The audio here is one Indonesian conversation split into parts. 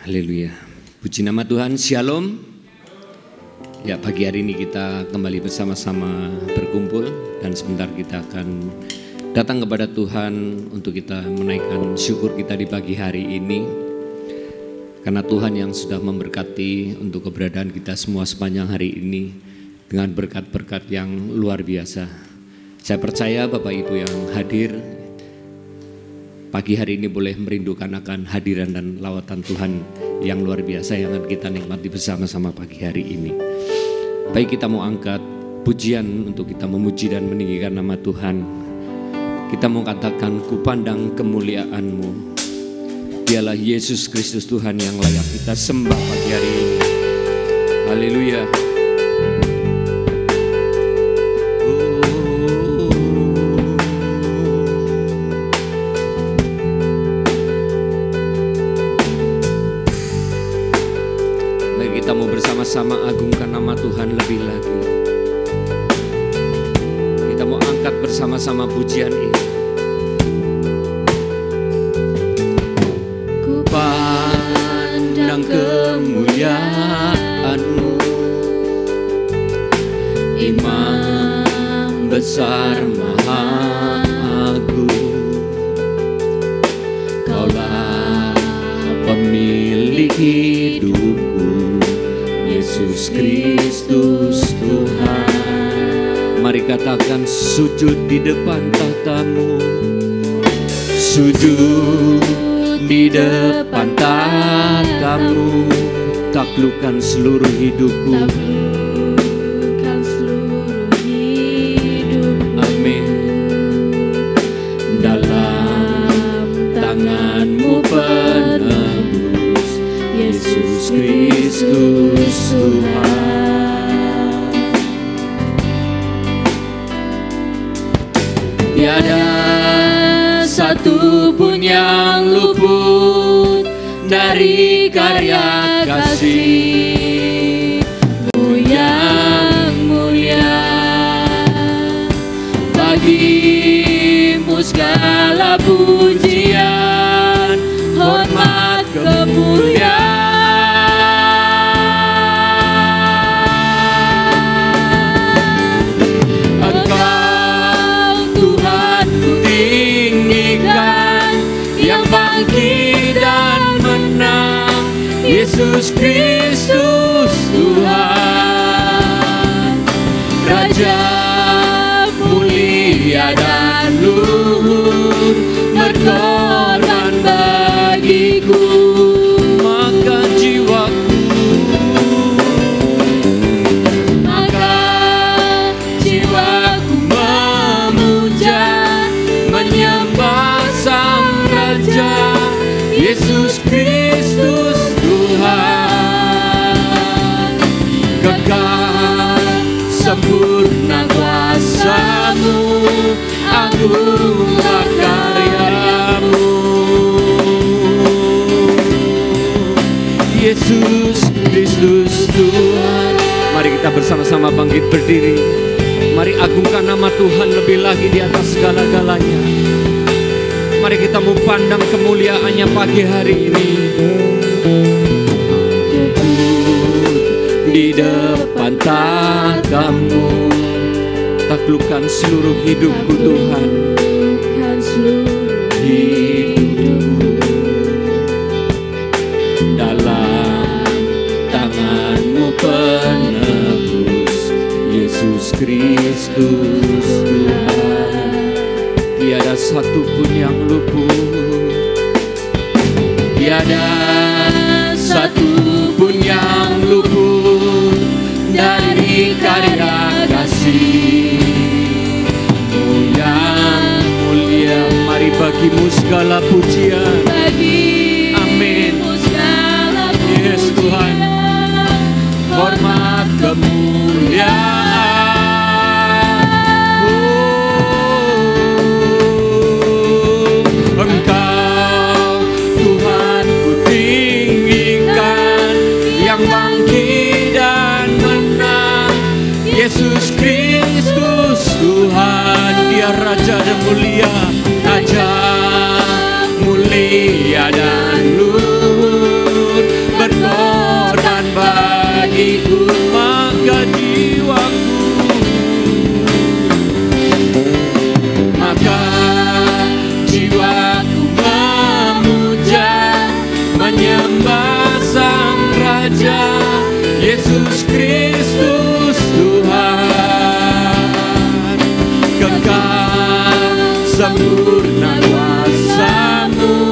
Haleluya. Puji nama Tuhan. Shalom. Ya, pagi hari ini kita kembali bersama-sama berkumpul dan sebentar kita akan datang kepada Tuhan untuk kita menaikkan syukur kita di pagi hari ini. Karena Tuhan yang sudah memberkati untuk keberadaan kita semua sepanjang hari ini dengan berkat-berkat yang luar biasa. Saya percaya Bapak Ibu yang hadir pagi hari ini boleh merindukan akan hadiran dan lawatan Tuhan yang luar biasa yang akan kita nikmati bersama-sama pagi hari ini. Baik, kita mau angkat pujian untuk kita memuji dan meninggikan nama Tuhan. Kita mau katakan, ku pandang kemuliaan-Mu. Dialah Yesus Kristus Tuhan yang layak kita sembah pagi hari ini. Haleluya. Kita mau bersama-sama agungkan nama Tuhan lebih lagi. Kita mau angkat bersama-sama pujian ini. Ku pandang kemuliaan-Mu, Imam besar maha agung. Kaulah pemilik hidupku, Yesus Kristus Tuhan. Mari katakan, sujud di depan tahta-Mu, sujud di depan tahta-Mu, taklukkan seluruh hidupku. Amin. Dalam tangan-Mu penebus, Yesus Kristus Tuhan. Tiada satu pun yang luput dari karya kasih-Mu yang mulia. Bagi-Mu segala pujian, hormat, kemuliaan. Yesus Kristus Tuhan, Raja mulia dan luhur, berkorban bagiku. Maka jiwaku memuja, menyembah Sang Raja, Yesus Kristus Tuhan. Kekal sempurna kuasa-Mu, agunglah karya-Mu. Yesus Kristus Tuhan. Mari kita bersama-sama bangkit berdiri. Mari agungkan nama Tuhan lebih lagi di atas segala-galanya. Mari kita mau pandang kemuliaan-Nya pagi hari ini. Di depan tahta-Mu, taklukkan seluruh hidupku Tuhan. Hidupku dalam tangan-Mu penebus, Yesus Kristus Tuhan. Tiada satu pun yang luput, tiada satu pun yang luput dari karya kasih-Mu yang mulia. Mari bagi-Mu segala pujian. Amin. Yes Tuhan, hormat, kemuliaan. Engkau Tuhan ku tinggikan, yang bangkit dan menang, Yesus Kristus Tuhan. Dia Raja dan mulia, Raja mulia dan luhur, sempurna kuasa-Mu,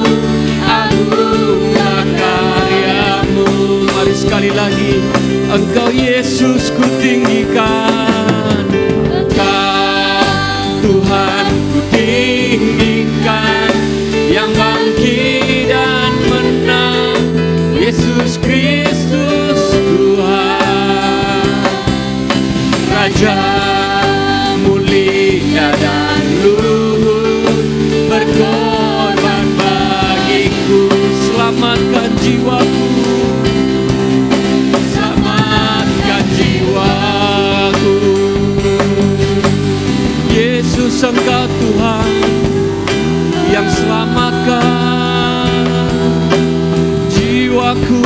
agunglah karya-Mu. Mari sekali lagi, Engkau Yesus ku tinggikan, Engkau Tuhan ku tinggikan, yang bangkit dan menang, Yesus Kristus Tuhan. Raja mulia dan luhur, berkorban bagiku, selamatkan jiwaku, selamatkan jiwaku. Yesus Engkau Tuhan yang selamatkan jiwaku.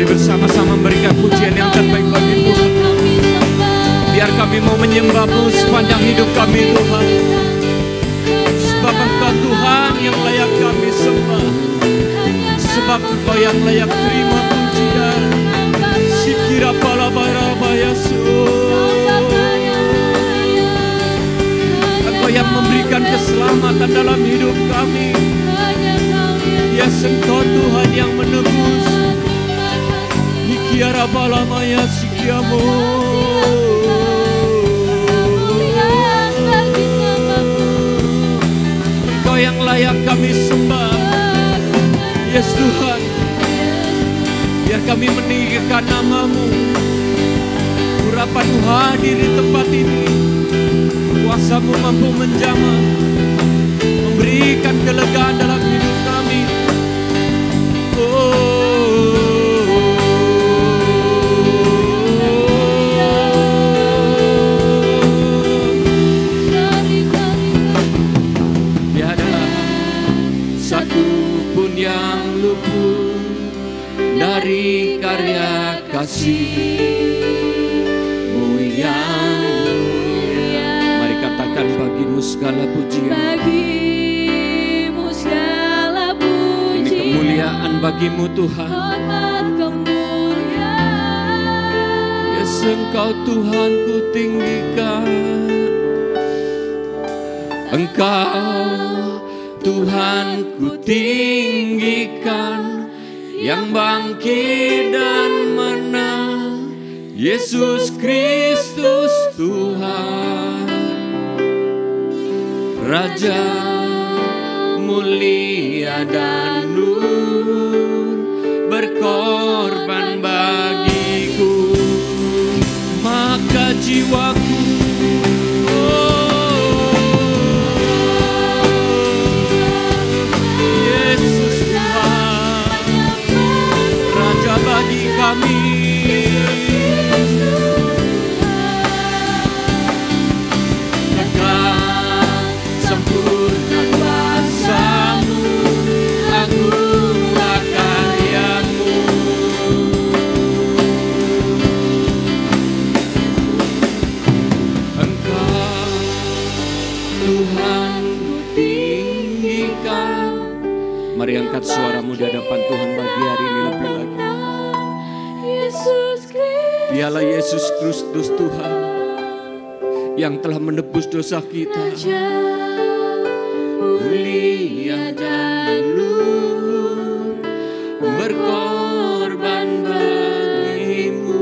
Bersama-sama memberikan pujian yang terbaik bagi Tuhan. Biar kami mau menyembah-Mu sepanjang hidup kami Tuhan. Sebab Engkau Tuhan yang layak kami sembah, sebab Engkau yang layak terima pujian. Sikira palabaya Engkau yang memberikan keselamatan dalam hidup kami. Ya, Engkau Tuhan yang menebus. Kiara balamaya sikiamu, Engkau yang layak kami sembah. Yes Tuhan, biar kami meninggikan nama-Mu. Urapan-Mu hadir di tempat ini, kuasa-Mu mampu menjamah, memberikan kelegaan dalam hidup kami. Dari karya kasih-Mu yang mulia. Mari katakan, bagimu segala pujian, bagimu segala pujian. Ini kemuliaan bagimu Tuhan. Hormat kemuliaan. Yes, Engkau Tuhan ku tinggikan, Engkau Tuhan ku tinggikan, yang bangkit dan menang, Yesus Kristus Tuhan. Raja mulia dan luhur, berkorban bagiku, maka jiwaku bagi kami. Engkau sempurna kuasa-Mu, agunglah karya-Mu. Engkau Tuhan ku tinggikan. Mari angkat suaramu di hadapan Tuhan bagi hari ini lebih lagi. Dialah Yesus Kristus Tuhan yang telah menebus dosa kita. Mulia dan luhur, berkorban bagimu.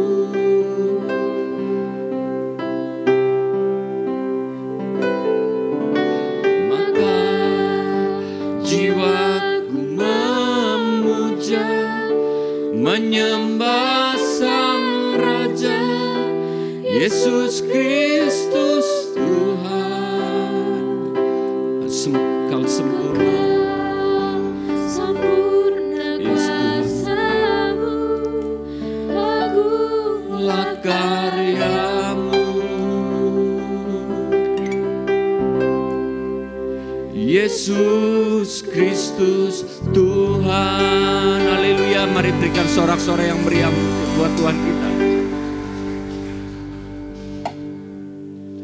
Maka jiwaku memuja, menyembah Sang Raja, Yesus Kristus Tuhan. Engkau sempurna, Yes Tuhan, agunglah karya-Mu. Yesus Kristus Tuhan. Haleluya. Mari berikan sorak-sorai yang meriah buat Tuhan kita.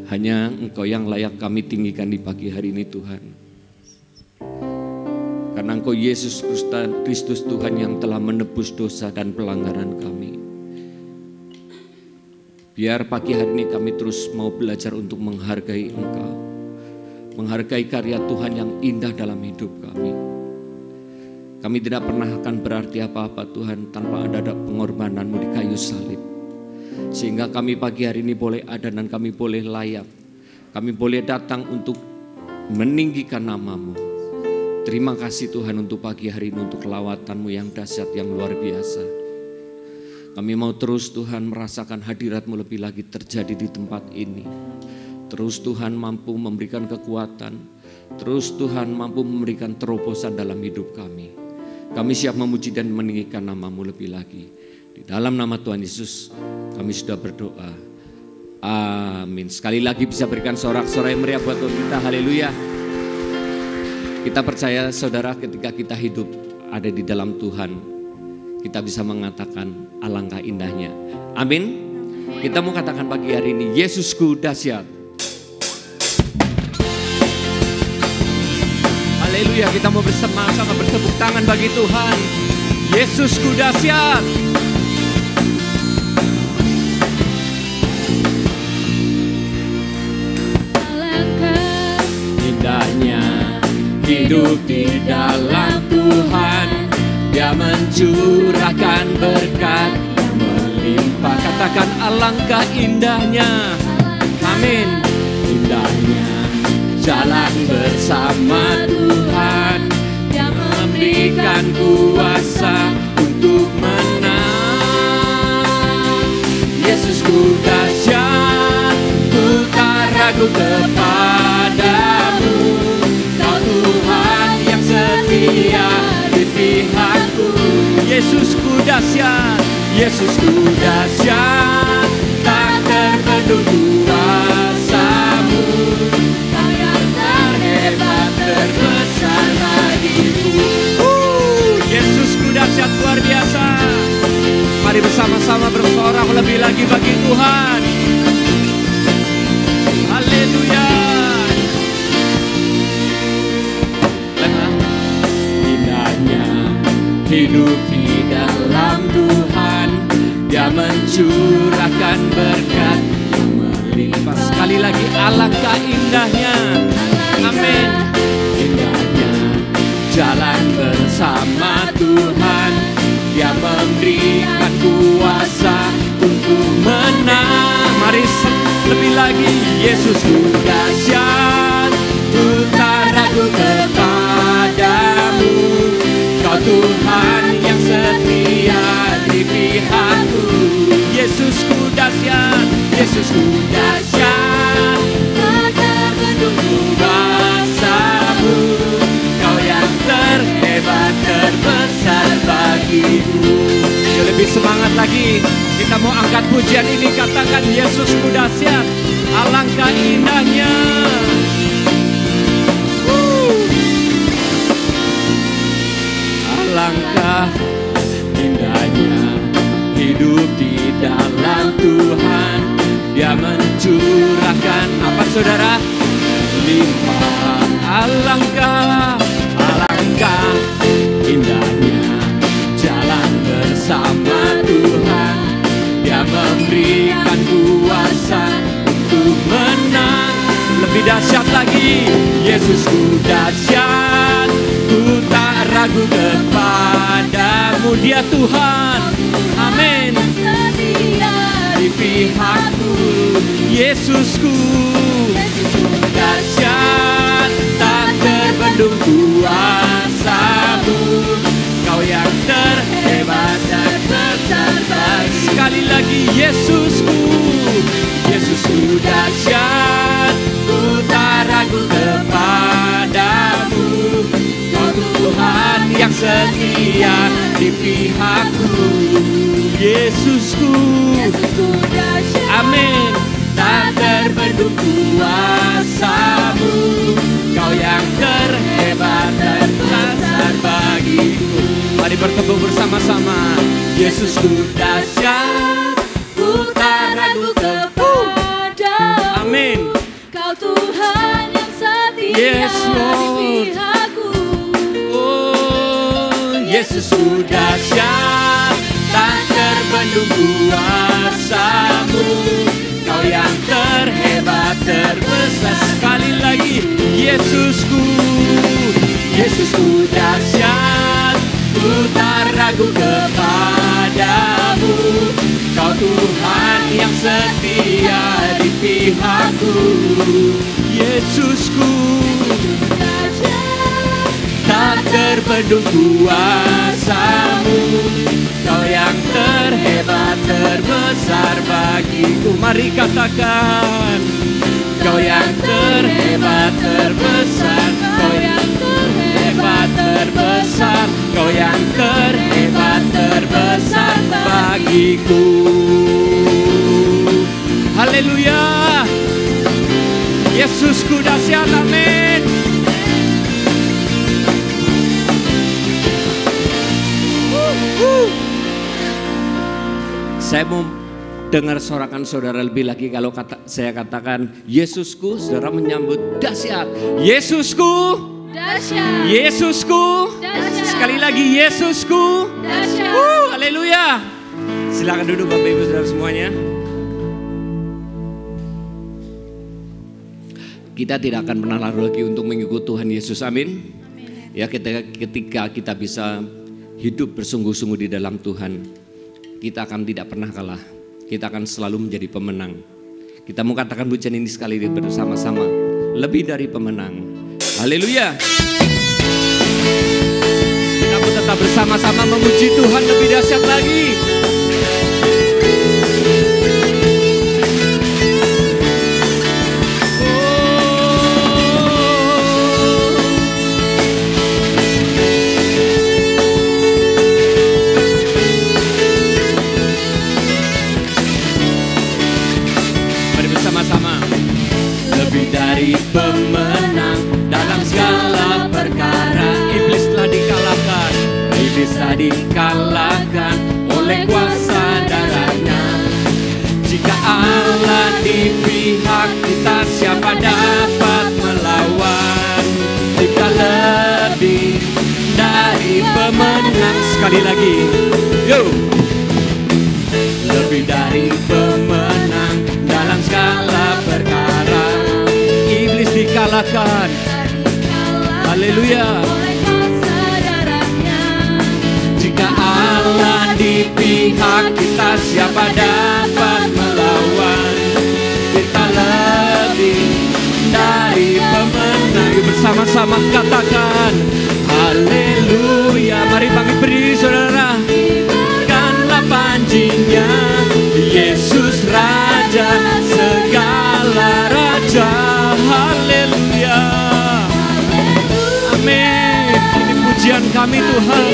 Hanya Engkau yang layak kami tinggikan di pagi hari ini Tuhan. Karena Engkau Engkau Yesus Kristus Tuhan yang telah menebus dosa dan pelanggaran kami. Biar pagi hari ini kami terus mau belajar untuk menghargai Engkau. Menghargai karya Tuhan yang indah dalam hidup kami. Kami tidak pernah akan berarti apa-apa Tuhan tanpa ada pengorbanan-Mu di kayu salib. Sehingga kami pagi hari ini boleh ada dan kami boleh layak. Kami boleh datang untuk meninggikan nama-Mu. Terima kasih Tuhan untuk pagi hari ini, untuk lawatan-Mu yang dahsyat, yang luar biasa. Kami mau terus Tuhan merasakan hadirat-Mu lebih lagi terjadi di tempat ini. Terus Tuhan mampu memberikan kekuatan. Terus Tuhan mampu memberikan terobosan dalam hidup kami. Kami siap memuji dan meninggikan nama-Mu lebih lagi. Di dalam nama Tuhan Yesus kami sudah berdoa. Amin. Sekali lagi bisa berikan sorak-sorai yang meriah buat Tuhan kita. Haleluya. Kita percaya saudara, ketika kita hidup ada di dalam Tuhan, kita bisa mengatakan alangkah indahnya. Amin. Kita mau katakan pagi hari ini, Yesusku dahsyat. Haleluya, kita mau bersama-sama bertepuk tangan bagi Tuhan. Yesusku dahsyat. Alangkah Indahnya hidup di dalam Tuhan. Dia mencurahkan berkat yang melimpah. Katakan alangkah indahnya. Amin. Indahnya jalan bersama Tuhan. Dia memberikan kuasa untuk menang. Yesusku dahsyat, ku tak ragu kepadamu. Kau Tuhan yang setia di pihakku. Yesusku dahsyat, Yesusku dahsyat, tak terbendung kuasa-Mu. Kau yang terhebat, terbesar bagiku. Yesusku dahsyat, luar biasa. Mari bersama-sama bersorak lebih lagi bagi Tuhan. Haleluya. Hidup di dalam Tuhan, Dia mencurahkan berkat yang melimpah. Sekali lagi, alangkah indahnya. Amin. Indahnya jalan bersama Tuhan. Dia memberikan kuasa untuk menang. Mari lebih lagi. Yesusku dahsyat, ku tak ragu kepadamu. Kau Tuhan yang setia di pihakku. Yesusku dahsyat, Yesusku dahsyat, tak terbendung kuasa-Mu. Kau yang terhebat, terbesar bagiku. Yuk lebih semangat lagi. Kita mau angkat pujian ini, katakan Yesusku dahsyat, alangkah indahnya. Alangkah indahnya hidup di dalam Tuhan. Dia mencurahkan apa saudara? Limpah. Alangkah indahnya jalan bersama Tuhan. Dia memberikan kuasa untuk menang. Lebih dahsyat lagi, Yesusku dahsyat, ku tak ragu kepadamu. Dia Tuhan, amin, di pihakku. Yesusku dahsyat, tak terbendung kuasa-Mu. Kau yang terhebat dan besar. Sekali lagi, Yesusku dahsyat, ku tak ragu kepadamu. Kau Tuhan yang setia di pihakku. Yesusku dahsyat, amin, tak terbendung kuasa-Mu. Kau yang terhebat dan besar bagiku. Mari bertepuk bersama-sama. Yesusku dahsyat, ku tak ragu kepadamu. Amin. Kau Tuhan yang setia Yes, di Lord. pihakku. Oh, Yesusku dahsyat, tak terbendung kuasa-Mu. Kau yang terhebat, terbesar. Sekali lagi, Yesusku, Yesusku dahsyat, ku tak ragu kepadamu. Kau Tuhan yang setia di pihakku. Yesusku tak terbendung kuasa-Mu. Kau yang terhebat, terbesar bagiku. Mari katakan, Kau yang terhebat, terbesar. Kau yang terhebat, terbesar. Kau yang terhebat, terbesar bagiku. Haleluya. Yesusku dahsyat, amin. Saya mau dengar sorakan saudara lebih lagi kalau saya katakan Yesusku, saudara menyambut dahsyat. Yesusku dahsyat. Yesusku dahsyat. Sekali lagi, Yesusku dahsyat. Haleluya. Silakan duduk Bapak Ibu saudara semuanya. Kita tidak akan pernah lalu lagi untuk mengikuti Tuhan Yesus, amin. Ya, ketika kita bisa hidup bersungguh-sungguh di dalam Tuhan, kita akan tidak pernah kalah. Kita akan selalu menjadi pemenang. Kita mau katakan pujian ini sekali bersama-sama. Lebih dari pemenang. Haleluya. Kita mau tetap bersama-sama memuji Tuhan lebih dahsyat lagi. Dari pemenang dalam segala perkara, iblis telah dikalahkan. Iblis telah dikalahkan oleh kuasa darahnya. Jika Allah di pihak kita, siapa dapat melawan? Kita lebih dari pemenang. Sekali lagi, yo. Lebih dari pemenang dalam segala perkara. Dikalahkan, haleluya. Jika Allah di pihak kita, siapa dapat melawan? Kita lebih dari pemenang. Bersama-sama katakan haleluya. Mari bangkit berdiri saudara. Ibarkanlah panjinya, Yesus Raja segala raja. Haleluya, amin. Ini pujian kami Tuhan.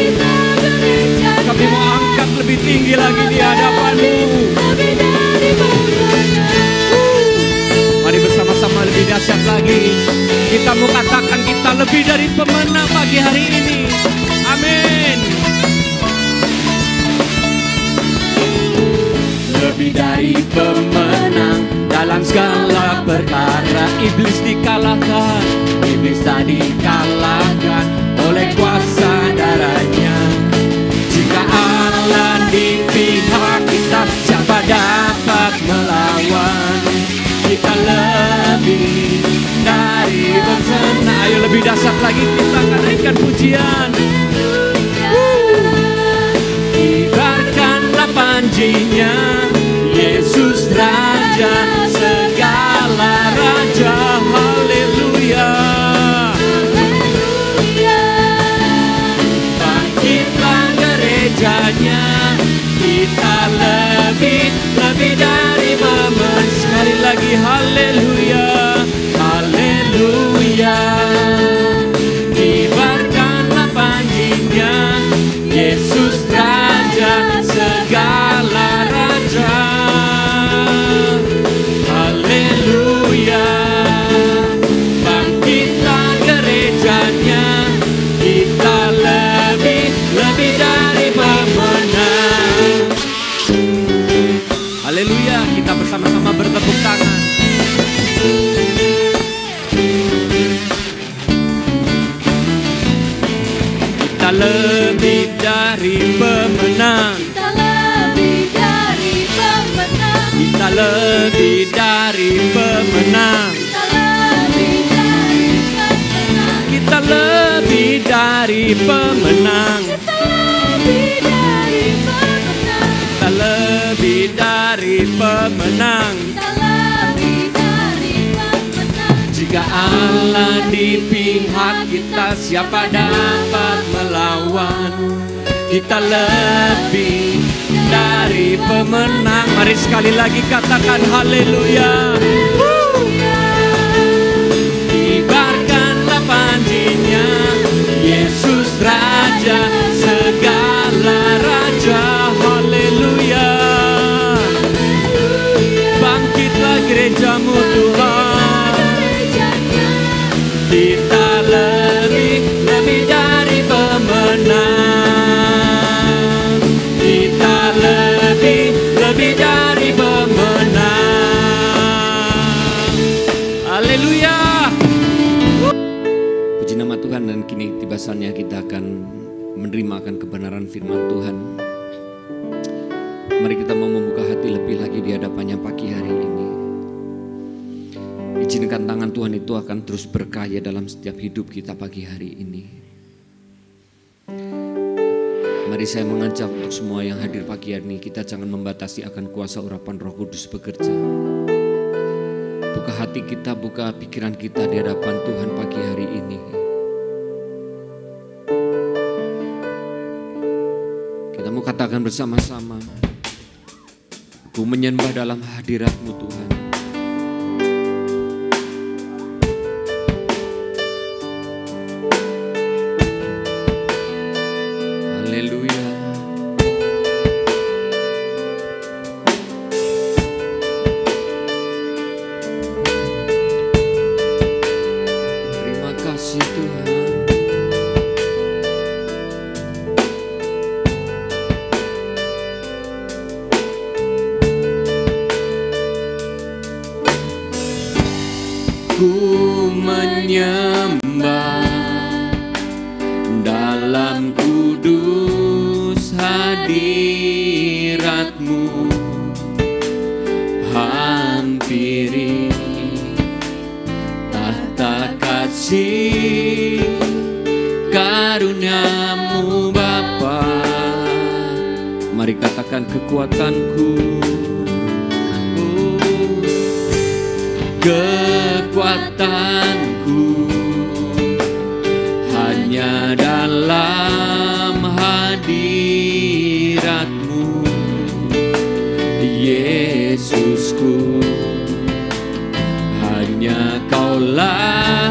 Kami mau angkat lebih tinggi lagi di hadapan-Mu. Mari bersama-sama lebih dahsyat lagi. Kita mau katakan kita lebih dari pemenang pagi hari ini. Amin. Lebih dari pemenang dalam segala perkara. Iblis dikalahkan, iblis tak dikalahkan oleh kuasa darahnya. Jika Allah di pihak kita, siapa dapat melawan? Kita lebih dari bersama. Ayo lebih dahsyat lagi kita akan naikkan pujian. Ibarkanlah panjinya, Yesus Raja segala raja. Haleluya, bangkitlah gerejanya. Kita lebih dari pemenang. Sekali lagi haleluya, haleluya. Ibarkanlah panjinya, dari pemenang. Kita lebih dari pemenang. Kita lebih dari pemenang. Jika Allah di pihak kita, siapa dapat melawan? Kita lebih dari pemenang. Mari sekali lagi katakan haleluya. Kibarkanlah panjinya, Yesus Raja segala raja. Haleluya. Bangkitlah gerejamu Tuhan. Kita lebih dari pemenang. Kita lebih dari pemenang. Haleluya. Puji nama Tuhan, dan kini tiba saatnya kita akan menerima akan kebenaran firman Tuhan. Mari kita mau membuka hati lebih lagi di hadapannya pagi hari ini. Izinkan tangan Tuhan itu akan terus berkarya dalam setiap hidup kita pagi hari ini. Mari saya mengajak untuk semua yang hadir pagi hari ini, kita jangan membatasi akan kuasa urapan Roh Kudus bekerja. Buka hati kita, buka pikiran kita di hadapan Tuhan pagi hari ini. Kita mau katakan bersama-sama, ku menyembah dalam hadirat-Mu Tuhan. Haleluya. Terima kasih Tuhan. Ku menyembah dalam kudus hadirat-Mu, hampiri tahta kasih karunia-Mu Bapa. Mari katakan kekuatanku, kekuatanku hanya dalam hadirat-Mu, Yesusku. Hanya Kaulah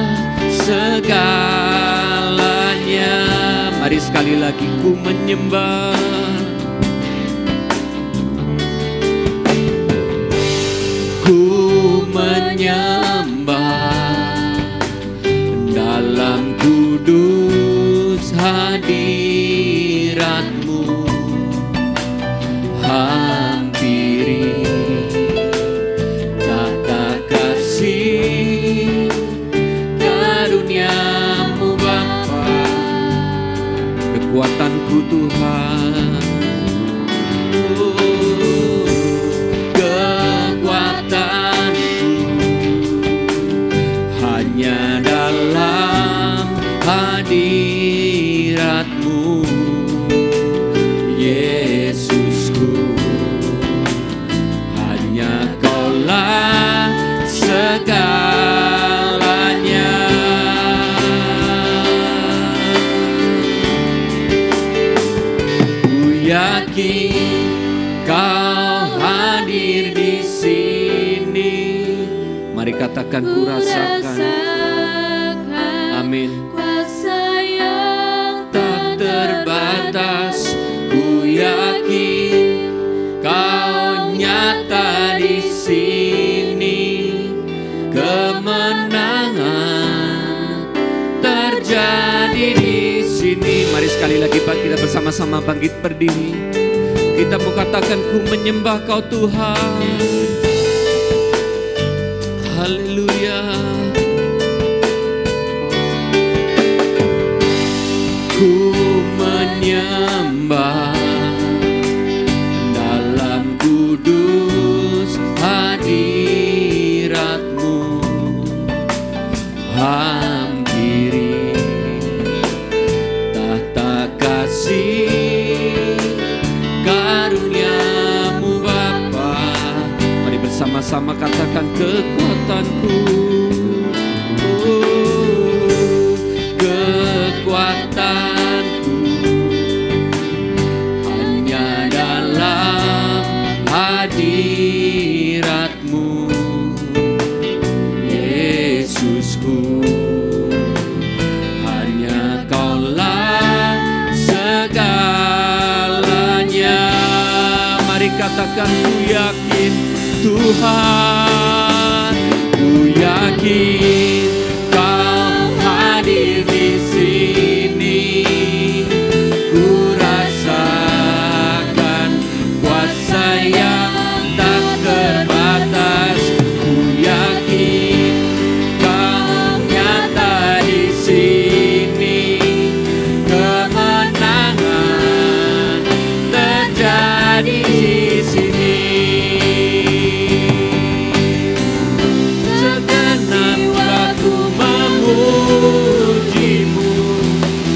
segalanya. Mari sekali lagi, ku menyembah, ku menyembah dalam kudus hadirat-Mu, hampiri tahta kasih karunia-Mu Bapa. Kekuatanku Tuhan, hanya dalam hadirat-Mu, Yesusku. Hanya Kaulah segalanya. Ku yakin Kau hadir di sini. Mari katakan, ku rasakan. Amin. Kuasa yang Tak terbatas, ku yakin Kau nyata di sini. Kemenangan terjadi di sini. Mari sekali lagi Pak, kita bersama-sama bangkit berdiri. Kita mau katakan, ku menyembah Kau Tuhan. Haleluya. Ku menyembah dalam kudus hadirat-Mu, hampiri Sama-sama katakan kekuatanku. Kekuatanku hanya dalam hadirat-Mu, Yesusku. Hanya Kaulah segalanya. Mari katakan, ku yakin Tuhan, ku yakin Kau hadir di sini. Ku rasakan kuasa yang tak terbatas. Ku yakin Kau nyata di sini. Kemenangan terjadi di sini.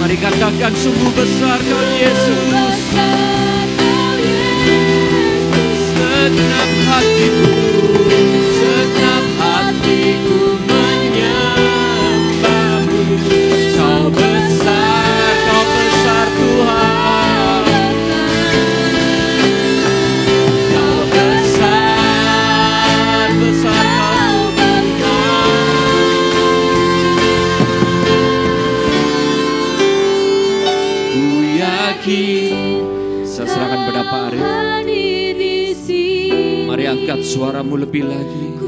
Mari katakan, sungguh besar Kau Yesus. Segenap hatiku, segenap hatiku menyembah-Mu. Kau besar Tuhan. Kau besar Kau. Saya serahkan pada Pak Arif. Mari angkat suaramu lebih lagi.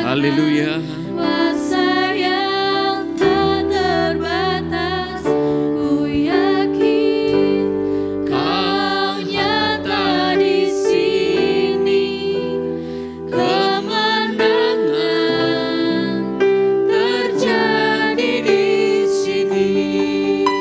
Haleluya. Kuasa yang tak terbatas. Ku yakin Kau nyata di sini. Kemenangan terjadi di sini.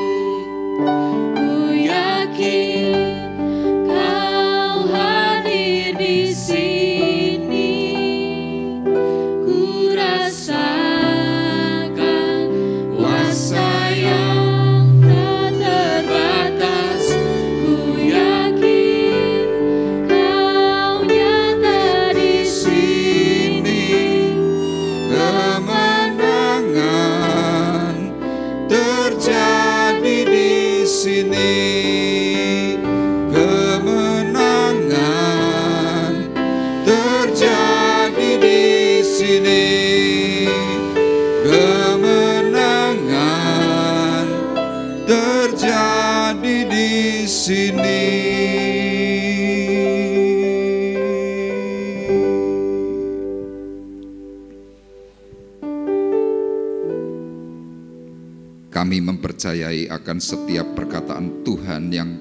Kami mempercayai akan setiap perkataan Tuhan yang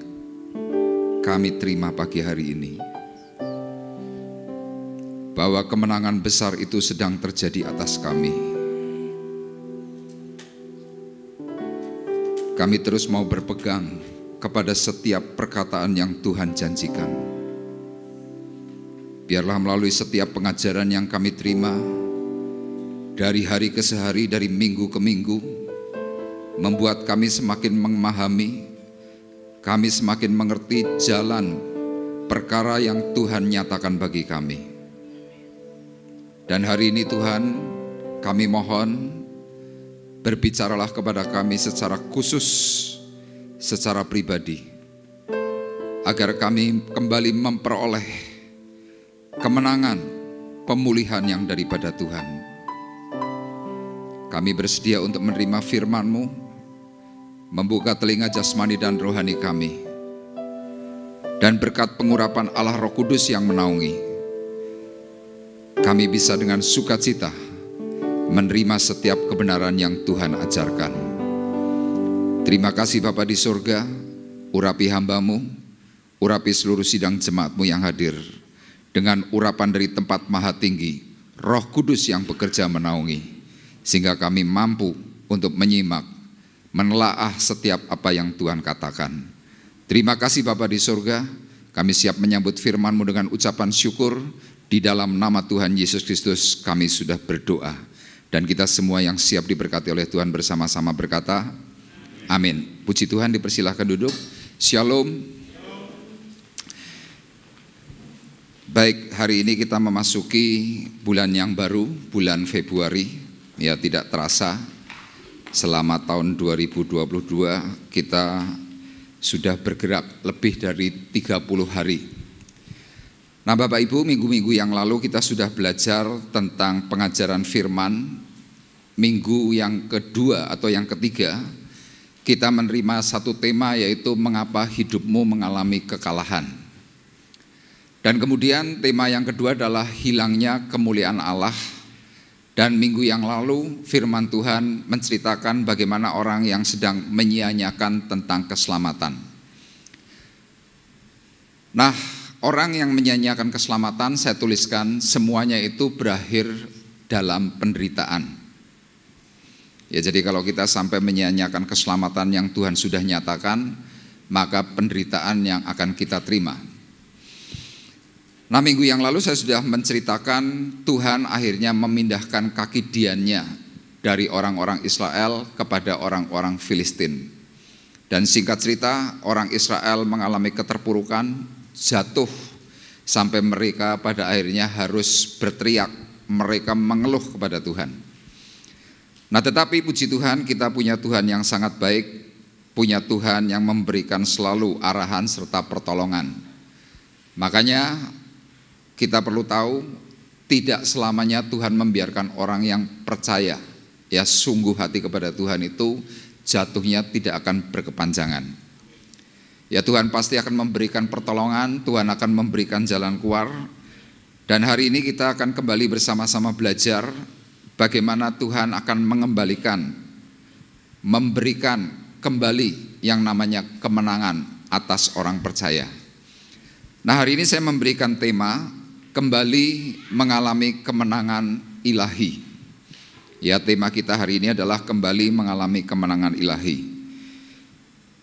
kami terima pagi hari ini, bahwa kemenangan besar itu sedang terjadi atas kami. Kami terus mau berpegang kepada setiap perkataan yang Tuhan janjikan. Biarlah melalui setiap pengajaran yang kami terima, dari hari ke hari, dari minggu ke minggu, membuat kami semakin memahami, kami semakin mengerti jalan perkara yang Tuhan nyatakan bagi kami. Dan hari ini Tuhan, kami mohon, berbicaralah kepada kami secara khusus, secara pribadi, agar kami kembali memperoleh kemenangan, pemulihan yang daripada Tuhan. Kami bersedia untuk menerima firman-Mu, membuka telinga jasmani dan rohani kami, dan berkat pengurapan Allah Roh Kudus yang menaungi, kami bisa dengan sukacita menerima setiap kebenaran yang Tuhan ajarkan. Terima kasih Bapa di surga, urapi hamba-Mu, urapi seluruh sidang jemaat-Mu yang hadir, dengan urapan dari tempat maha tinggi, Roh Kudus yang bekerja menaungi, sehingga kami mampu untuk menyimak, menelaah setiap apa yang Tuhan katakan. Terima kasih Bapa di surga, kami siap menyambut firman-Mu dengan ucapan syukur. Di dalam nama Tuhan Yesus Kristus kami sudah berdoa. Dan kita semua yang siap diberkati oleh Tuhan bersama-sama berkata, amin. Puji Tuhan, dipersilahkan duduk. Shalom. Baik, hari ini kita memasuki bulan yang baru, bulan Februari. Ya, tidak terasa selama tahun 2022 kita sudah bergerak lebih dari 30 hari. Nah, Bapak Ibu, minggu-minggu yang lalu kita sudah belajar tentang pengajaran firman. Minggu yang kedua atau yang ketiga, kita menerima satu tema, yaitu mengapa hidupmu mengalami kekalahan. Dan kemudian tema yang kedua adalah hilangnya kemuliaan Allah. Dan minggu yang lalu firman Tuhan menceritakan bagaimana orang yang sedang menyia-nyiakan tentang keselamatan. Nah, orang yang menyia-nyiakan keselamatan, saya tuliskan semuanya itu berakhir dalam penderitaan. Ya, jadi kalau kita sampai menyia-nyiakan keselamatan yang Tuhan sudah nyatakan, maka penderitaan yang akan kita terima. Nah, minggu yang lalu saya sudah menceritakan Tuhan akhirnya memindahkan kaki diannya dari orang-orang Israel kepada orang-orang Filistin. Dan singkat cerita, orang Israel mengalami keterpurukan, jatuh, sampai mereka pada akhirnya harus berteriak, mereka mengeluh kepada Tuhan. Nah, tetapi puji Tuhan, kita punya Tuhan yang sangat baik, punya Tuhan yang memberikan selalu arahan serta pertolongan. Makanya kita perlu tahu, tidak selamanya Tuhan membiarkan orang yang percaya, ya sungguh hati kepada Tuhan itu jatuhnya tidak akan berkepanjangan. Ya, Tuhan pasti akan memberikan pertolongan, Tuhan akan memberikan jalan keluar. Dan hari ini kita akan kembali bersama-sama belajar bagaimana Tuhan akan memberikan kembali yang namanya kemenangan atas orang percaya. Nah, hari ini saya memberikan tema kembali mengalami kemenangan ilahi. Ya, tema kita hari ini adalah kembali mengalami kemenangan ilahi.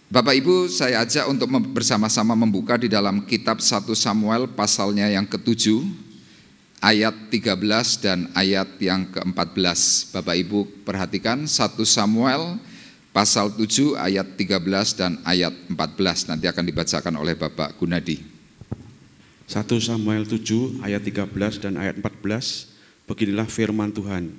Bapak Ibu, saya ajak untuk bersama-sama membuka di dalam kitab 1 Samuel pasalnya yang ke-7, ayat 13 dan ayat yang ke-14. Bapak Ibu perhatikan 1 Samuel pasal 7 ayat 13 dan ayat 14. Nanti akan dibacakan oleh Bapak Gunadi. 1 Samuel 7 ayat 13 dan ayat 14, beginilah firman Tuhan.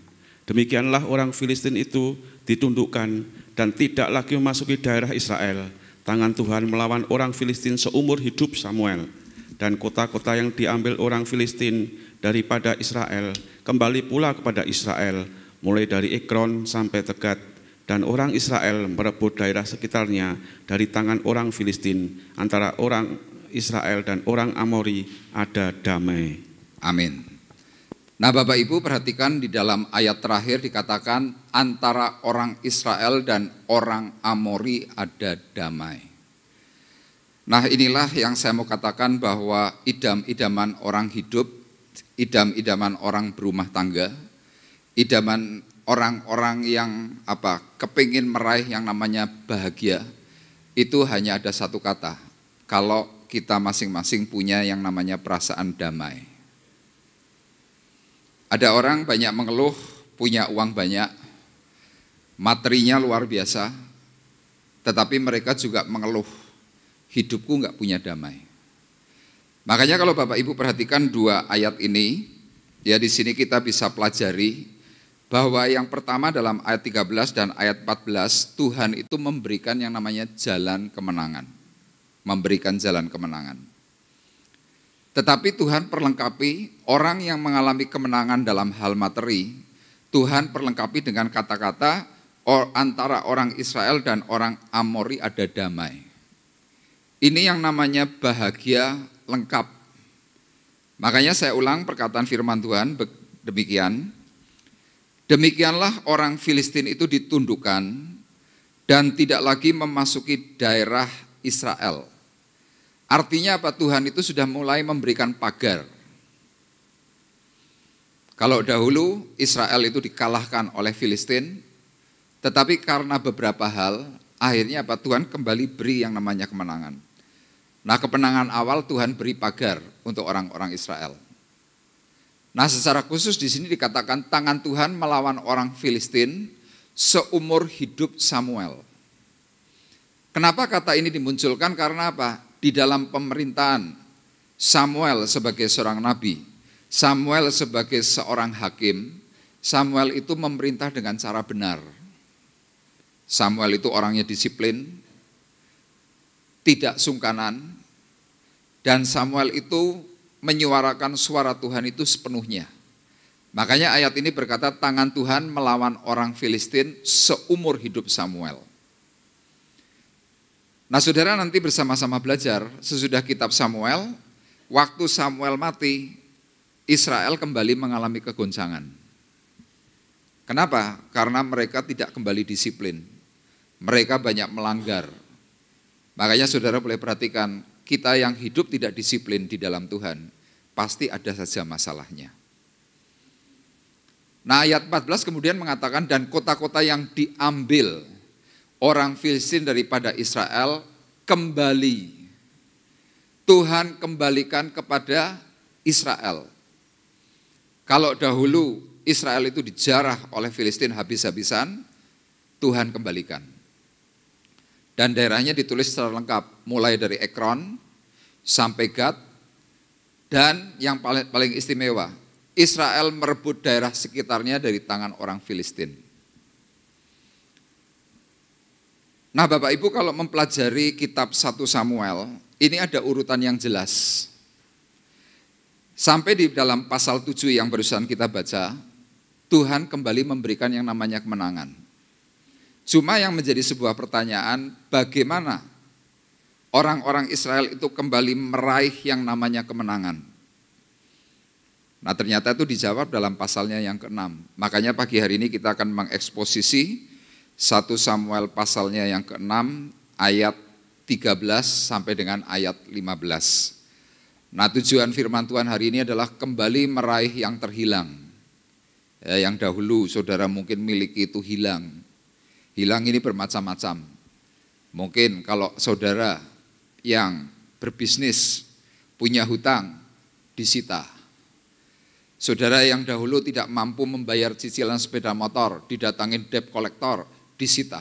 Demikianlah orang Filistin itu ditundukkan dan tidak lagi memasuki daerah Israel. Tangan Tuhan melawan orang Filistin seumur hidup Samuel. Dan kota-kota yang diambil orang Filistin daripada Israel kembali pula kepada Israel, mulai dari Ekron sampai Tegat. Dan orang Israel merebut daerah sekitarnya dari tangan orang Filistin. Antara orang Israel dan orang Amori ada damai. Amin. Nah, Bapak Ibu perhatikan di dalam ayat terakhir dikatakan antara orang Israel dan orang Amori ada damai. Nah, inilah yang saya mau katakan bahwa idam-idaman orang hidup, idam-idaman orang berumah tangga, idaman orang-orang yang kepingin meraih yang namanya bahagia, itu hanya ada satu kata, kalau kita masing-masing punya yang namanya perasaan damai. Ada orang banyak mengeluh, punya uang banyak, materinya luar biasa, tetapi mereka juga mengeluh, hidupku enggak punya damai. Makanya kalau Bapak Ibu perhatikan dua ayat ini, ya di sini kita bisa pelajari bahwa yang pertama dalam ayat 13 dan ayat 14, Tuhan itu memberikan yang namanya jalan kemenangan. Memberikan jalan kemenangan. Tetapi Tuhan perlengkapi orang yang mengalami kemenangan dalam hal materi, Tuhan perlengkapi dengan kata-kata antara orang Israel dan orang Amori ada damai. Ini yang namanya bahagia lengkap. Makanya saya ulang perkataan firman Tuhan demikian. Demikianlah orang Filistin itu ditundukkan dan tidak lagi memasuki daerah Israel. Artinya apa? Tuhan itu sudah mulai memberikan pagar. Kalau dahulu Israel itu dikalahkan oleh Filistin, tetapi karena beberapa hal, akhirnya apa? Tuhan kembali beri yang namanya kemenangan. Nah, kemenangan awal Tuhan beri pagar untuk orang-orang Israel. Nah, secara khusus di sini dikatakan tangan Tuhan melawan orang Filistin seumur hidup Samuel. Kenapa kata ini dimunculkan? Karena apa? Di dalam pemerintahan Samuel sebagai seorang nabi, Samuel sebagai seorang hakim, Samuel itu memerintah dengan cara benar. Samuel itu orangnya disiplin, tidak sungkanan, dan Samuel itu menyuarakan suara Tuhan itu sepenuhnya. Makanya ayat ini berkata, tangan Tuhan melawan orang Filistin seumur hidup Samuel. Nah saudara, nanti bersama-sama belajar sesudah kitab Samuel, waktu Samuel mati, Israel kembali mengalami kegoncangan. Kenapa? Karena mereka tidak kembali disiplin. Mereka banyak melanggar. Makanya saudara boleh perhatikan, kita yang hidup tidak disiplin di dalam Tuhan, pasti ada saja masalahnya. Nah ayat 14 kemudian mengatakan, dan kota-kota yang diambil orang Filistin daripada Israel kembali. Tuhan kembalikan kepada Israel. Kalau dahulu Israel itu dijarah oleh Filistin habis-habisan, Tuhan kembalikan. Dan daerahnya ditulis secara lengkap, mulai dari Ekron sampai Gad, dan yang paling istimewa, Israel merebut daerah sekitarnya dari tangan orang Filistin. Nah Bapak Ibu, kalau mempelajari kitab 1 Samuel, ini ada urutan yang jelas. Sampai di dalam pasal 7 yang barusan kita baca, Tuhan kembali memberikan yang namanya kemenangan. Cuma yang menjadi sebuah pertanyaan, bagaimana orang-orang Israel itu kembali meraih yang namanya kemenangan? Nah ternyata itu dijawab dalam pasalnya yang ke-6. Makanya pagi hari ini kita akan mengeksposisi 1 Samuel pasalnya yang ke-6 ayat 13 sampai dengan ayat 15. Nah tujuan firman Tuhan hari ini adalah kembali meraih yang terhilang. Yang dahulu saudara mungkin miliki itu hilang. Hilang ini bermacam-macam. Mungkin kalau saudara yang berbisnis, punya hutang, disita. Saudara yang dahulu tidak mampu membayar cicilan sepeda motor, didatangin debt collector, disita.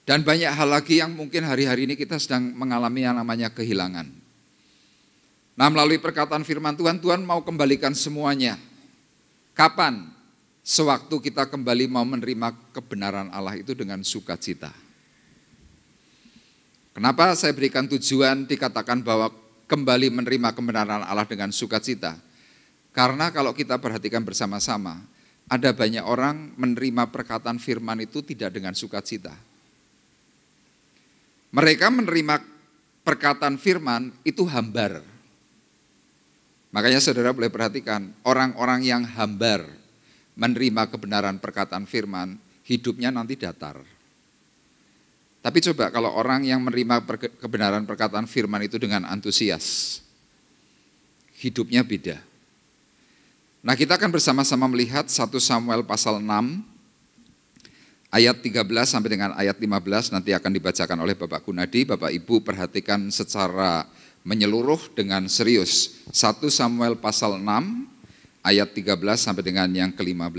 Dan banyak hal lagi yang mungkin hari-hari ini kita sedang mengalami yang namanya kehilangan. Nah melalui perkataan firman Tuhan, Tuhan mau kembalikan semuanya. Kapan? Sewaktu kita kembali mau menerima kebenaran Allah itu dengan sukacita. Kenapa saya berikan tujuan dikatakan bahwa kembali menerima kebenaran Allah dengan sukacita? Karena kalau kita perhatikan bersama-sama, ada banyak orang menerima perkataan firman itu tidak dengan sukacita. Mereka menerima perkataan firman itu hambar. Makanya saudara boleh perhatikan, orang-orang yang hambar menerima kebenaran perkataan firman, hidupnya nanti datar. Tapi coba kalau orang yang menerima kebenaran perkataan firman itu dengan antusias, hidupnya beda. Nah kita akan bersama-sama melihat 1 Samuel pasal 6, ayat 13 sampai dengan ayat 15 nanti akan dibacakan oleh Bapak Gunadi. Bapak Ibu perhatikan secara menyeluruh dengan serius. 1 Samuel pasal 6 ayat 13 sampai dengan yang ke-15.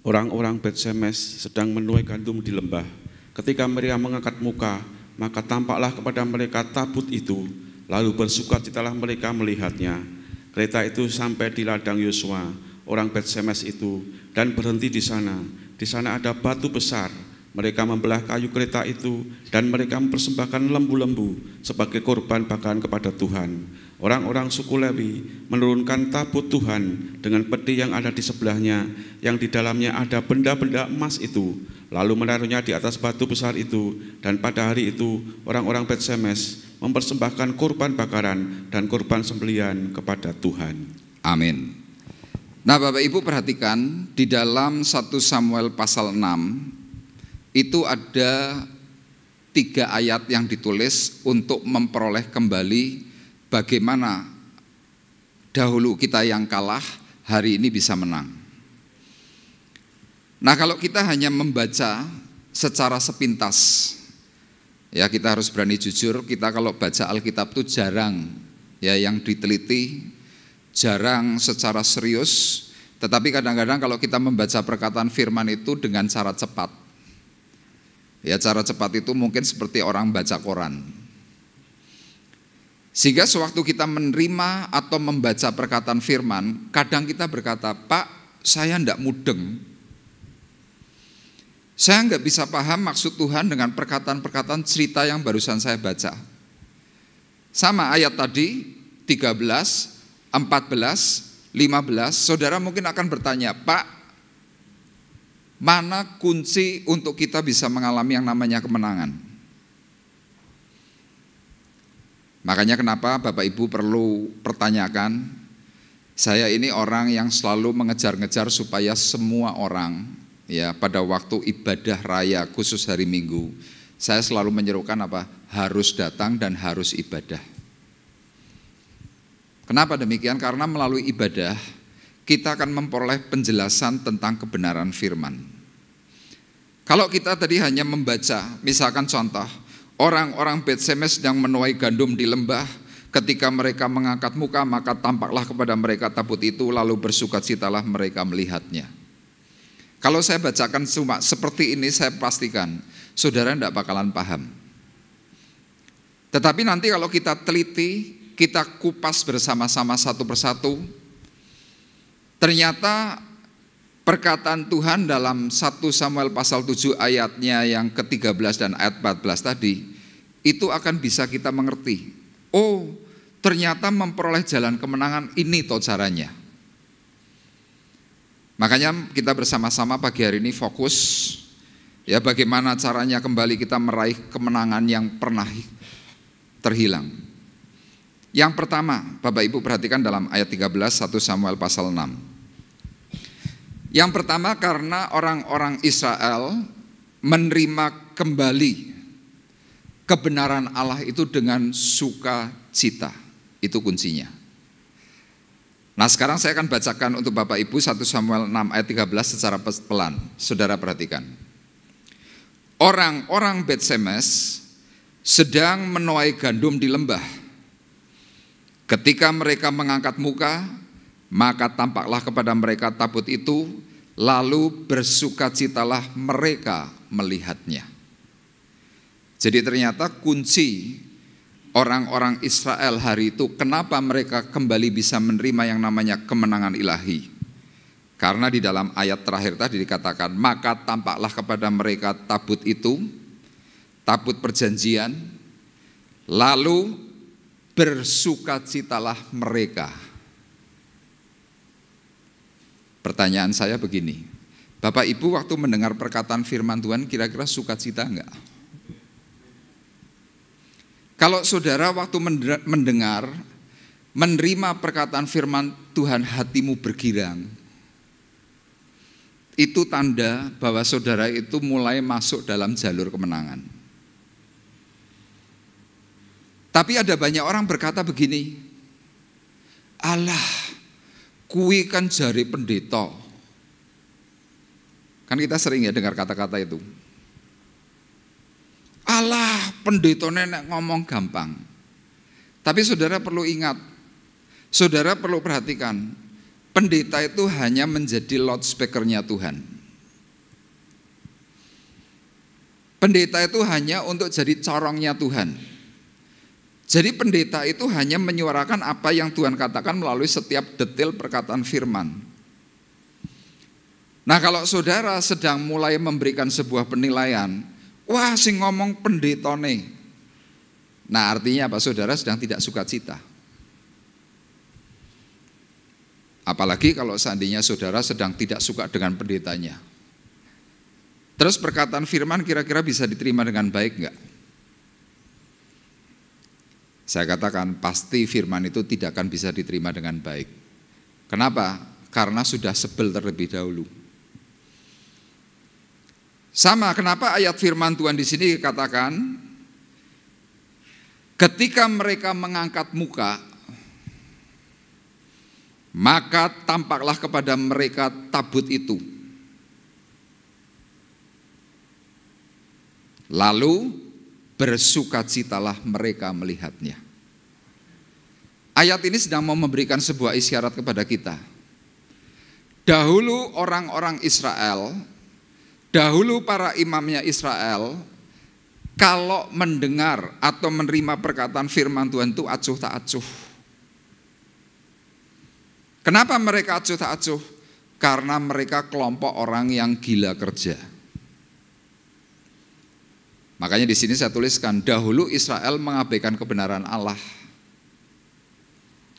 Orang-orang Bet-Semes sedang menuai gandum di lembah. Ketika mereka mengangkat muka, maka tampaklah kepada mereka tabut itu. Lalu bersukacitalah mereka melihatnya. Kereta itu sampai di ladang Yosua, orang Bet-Semes itu, dan berhenti di sana. Di sana ada batu besar. Mereka membelah kayu kereta itu dan mereka mempersembahkan lembu-lembu sebagai korban bakaran kepada Tuhan. Orang-orang suku Lewi menurunkan tabut Tuhan dengan peti yang ada di sebelahnya, yang di dalamnya ada benda-benda emas itu, lalu menaruhnya di atas batu besar itu. Dan pada hari itu orang-orang Bet-Semes mempersembahkan korban bakaran dan korban sembelihan kepada Tuhan. Amin. Nah Bapak Ibu perhatikan, di dalam 1 Samuel pasal 6 itu ada 3 ayat yang ditulis untuk memperoleh kembali bagaimana dahulu kita yang kalah hari ini bisa menang. Nah kalau kita hanya membaca secara sepintas, ya kita harus berani jujur, kita kalau baca Alkitab itu jarang ya yang diteliti, jarang secara serius, tetapi kadang-kadang kalau kita membaca perkataan firman itu dengan cara cepat. Ya cara cepat itu mungkin seperti orang baca koran. Sehingga sewaktu kita menerima atau membaca perkataan firman, kadang kita berkata, Pak, saya tidak mudeng. Saya nggak bisa paham maksud Tuhan dengan perkataan-perkataan cerita yang barusan saya baca. Sama ayat tadi, 13, 14, 15, saudara mungkin akan bertanya, Pak, mana kunci untuk kita bisa mengalami yang namanya kemenangan? Makanya kenapa Bapak Ibu perlu pertanyakan, saya ini orang yang selalu mengejar-ngejar supaya semua orang ya pada waktu ibadah raya khusus hari Minggu, saya selalu menyerukan apa? Harus datang dan harus ibadah. Kenapa demikian? Karena melalui ibadah kita akan memperoleh penjelasan tentang kebenaran firman. Kalau kita tadi hanya membaca, misalkan contoh, orang-orang Bet-Semes sedang menuai gandum di lembah, ketika mereka mengangkat muka maka tampaklah kepada mereka tabut itu, lalu bersukacitalah mereka melihatnya. Kalau saya bacakan cuma seperti ini, saya pastikan saudara tidak bakalan paham. Tetapi nanti kalau kita teliti, kita kupas bersama-sama satu persatu, ternyata perkataan Tuhan dalam 1 Samuel pasal 7 ayatnya yang ke-13 dan ayat 14 tadi, itu akan bisa kita mengerti. Oh, ternyata memperoleh jalan kemenangan ini toh caranya. Makanya kita bersama-sama pagi hari ini fokus ya bagaimana caranya kembali kita meraih kemenangan yang pernah terhilang. Yang pertama, Bapak Ibu perhatikan dalam ayat 13 1 Samuel pasal 6. Yang pertama, karena orang-orang Israel menerima kembali kebenaran Allah itu dengan sukacita. Itu kuncinya. Nah, sekarang saya akan bacakan untuk Bapak Ibu 1 Samuel 6 ayat 13 secara pelan. Saudara perhatikan. Orang-orang Bet-Semes sedang menuai gandum di lembah. Ketika mereka mengangkat muka, maka tampaklah kepada mereka tabut itu, lalu bersukacitalah mereka melihatnya. Jadi ternyata kunci orang-orang Israel hari itu, kenapa mereka kembali bisa menerima yang namanya kemenangan ilahi. Karena di dalam ayat terakhir tadi dikatakan, maka tampaklah kepada mereka tabut itu, tabut perjanjian, lalu bersukacitalah mereka. Pertanyaan saya begini, Bapak Ibu waktu mendengar perkataan firman Tuhan kira-kira sukacita enggak? Kalau saudara waktu mendengar, menerima perkataan firman Tuhan hatimu bergirang, itu tanda bahwa saudara itu mulai masuk dalam jalur kemenangan. Tapi ada banyak orang berkata begini, alah, kuwi kan jari pendeta. Kan kita sering ya dengar kata-kata itu. Alah, pendeta nenek ngomong gampang. Tapi saudara perlu ingat, saudara perlu perhatikan, pendeta itu hanya menjadi loudspeakernya Tuhan. Pendeta itu hanya untuk jadi corongnya Tuhan. Jadi pendeta itu hanya menyuarakan apa yang Tuhan katakan melalui setiap detail perkataan firman. Nah, kalau saudara sedang mulai memberikan sebuah penilaian, wah sing ngomong pendeta nih. Nah, artinya apa? Saudara sedang tidak sukacita. Apalagi kalau seandainya saudara sedang tidak suka dengan pendetanya. Terus perkataan firman kira-kira bisa diterima dengan baik enggak? Saya katakan pasti firman itu tidak akan bisa diterima dengan baik. Kenapa? Karena sudah sebel terlebih dahulu. Sama, kenapa ayat firman Tuhan di sini dikatakan ketika mereka mengangkat muka, maka tampaklah kepada mereka tabut itu. Lalu bersukacitalah mereka melihatnya. Ayat ini sedang mau memberikan sebuah isyarat kepada kita. Dahulu orang-orang Israel, dahulu para imamnya Israel, kalau mendengar atau menerima perkataan firman Tuhan itu acuh tak acuh. Kenapa mereka acuh tak acuh? Karena mereka kelompok orang yang gila kerja. Makanya di sini saya tuliskan, dahulu Israel mengabaikan kebenaran Allah.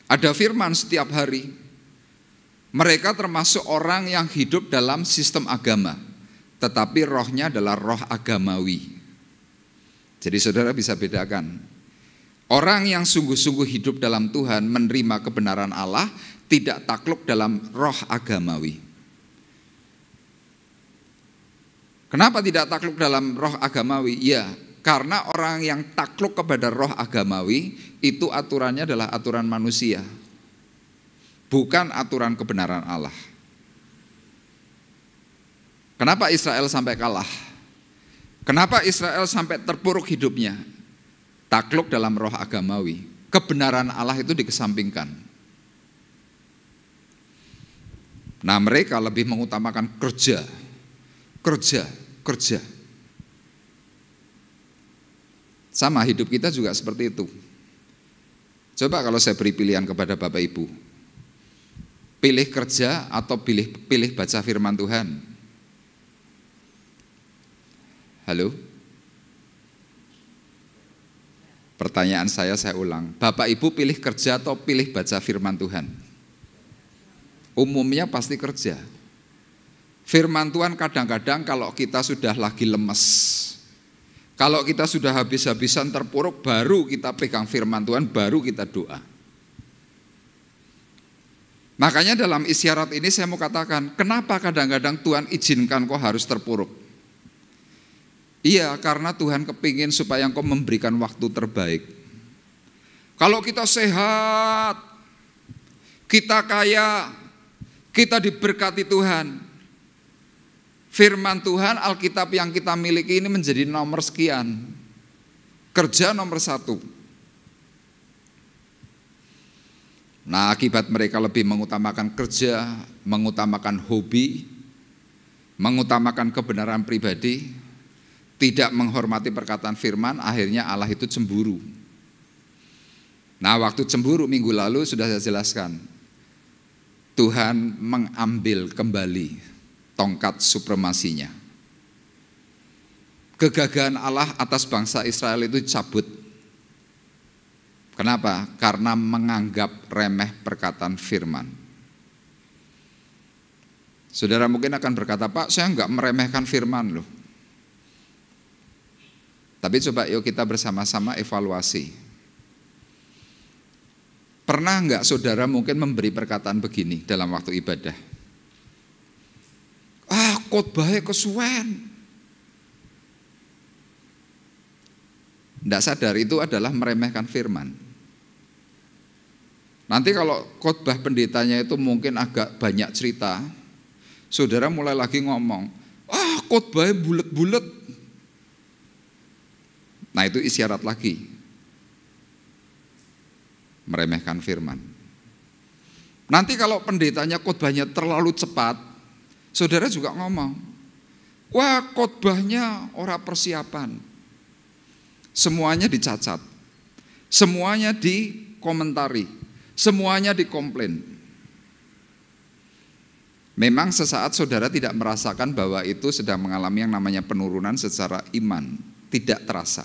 Ada firman setiap hari. Mereka termasuk orang yang hidup dalam sistem agama, tetapi rohnya adalah roh agamawi. Jadi saudara bisa bedakan. Orang yang sungguh-sungguh hidup dalam Tuhan, menerima kebenaran Allah, tidak takluk dalam roh agamawi. Kenapa tidak takluk dalam roh agamawi? Ya, karena orang yang takluk kepada roh agamawi itu aturannya adalah aturan manusia, bukan aturan kebenaran Allah. Kenapa Israel sampai kalah? Kenapa Israel sampai terpuruk hidupnya? Takluk dalam roh agamawi. Kebenaran Allah itu dikesampingkan. Nah, mereka lebih mengutamakan kerja. Sama, hidup kita juga seperti itu. Coba kalau saya beri pilihan kepada Bapak Ibu, pilih kerja atau pilih baca firman Tuhan? Halo? Pertanyaan saya ulang, Bapak Ibu pilih kerja atau pilih baca firman Tuhan? Umumnya pasti kerja. Firman Tuhan kadang-kadang kalau kita sudah lagi lemes, kalau kita sudah habis-habisan terpuruk, baru kita pegang firman Tuhan, baru kita doa. Makanya dalam isyarat ini saya mau katakan, kenapa kadang-kadang Tuhan izinkan kau harus terpuruk? Iya, karena Tuhan kepingin supaya engkau memberikan waktu terbaik. Kalau kita sehat, kita kaya, kita diberkati Tuhan, firman Tuhan, Alkitab yang kita miliki ini menjadi nomor sekian. Kerja nomor 1. Nah, akibat mereka lebih mengutamakan kerja, mengutamakan hobi, mengutamakan kebenaran pribadi, tidak menghormati perkataan firman, akhirnya Allah itu cemburu. Nah, waktu cemburu minggu lalu sudah saya jelaskan, Tuhan mengambil kembali tongkat supremasinya. Kegagahan Allah atas bangsa Israel itu cabut. Kenapa? Karena menganggap remeh perkataan firman. Saudara mungkin akan berkata, Pak, saya enggak meremehkan firman loh. Tapi coba yuk kita bersama-sama evaluasi. Pernah enggak saudara mungkin memberi perkataan begini dalam waktu ibadah? Khotbahnya kesuwen. Tidak sadar itu adalah meremehkan firman. Nanti kalau khotbah pendetanya itu mungkin agak banyak cerita, saudara mulai lagi ngomong, khotbahnya bulet-bulet. Nah, itu isyarat lagi meremehkan firman. Nanti kalau pendetanya khotbahnya terlalu cepat, saudara juga ngomong, wah khotbahnya ora persiapan. Semuanya dicacat, semuanya dikomentari, semuanya dikomplain. Memang sesaat saudara tidak merasakan bahwa itu sedang mengalami yang namanya penurunan secara iman, tidak terasa.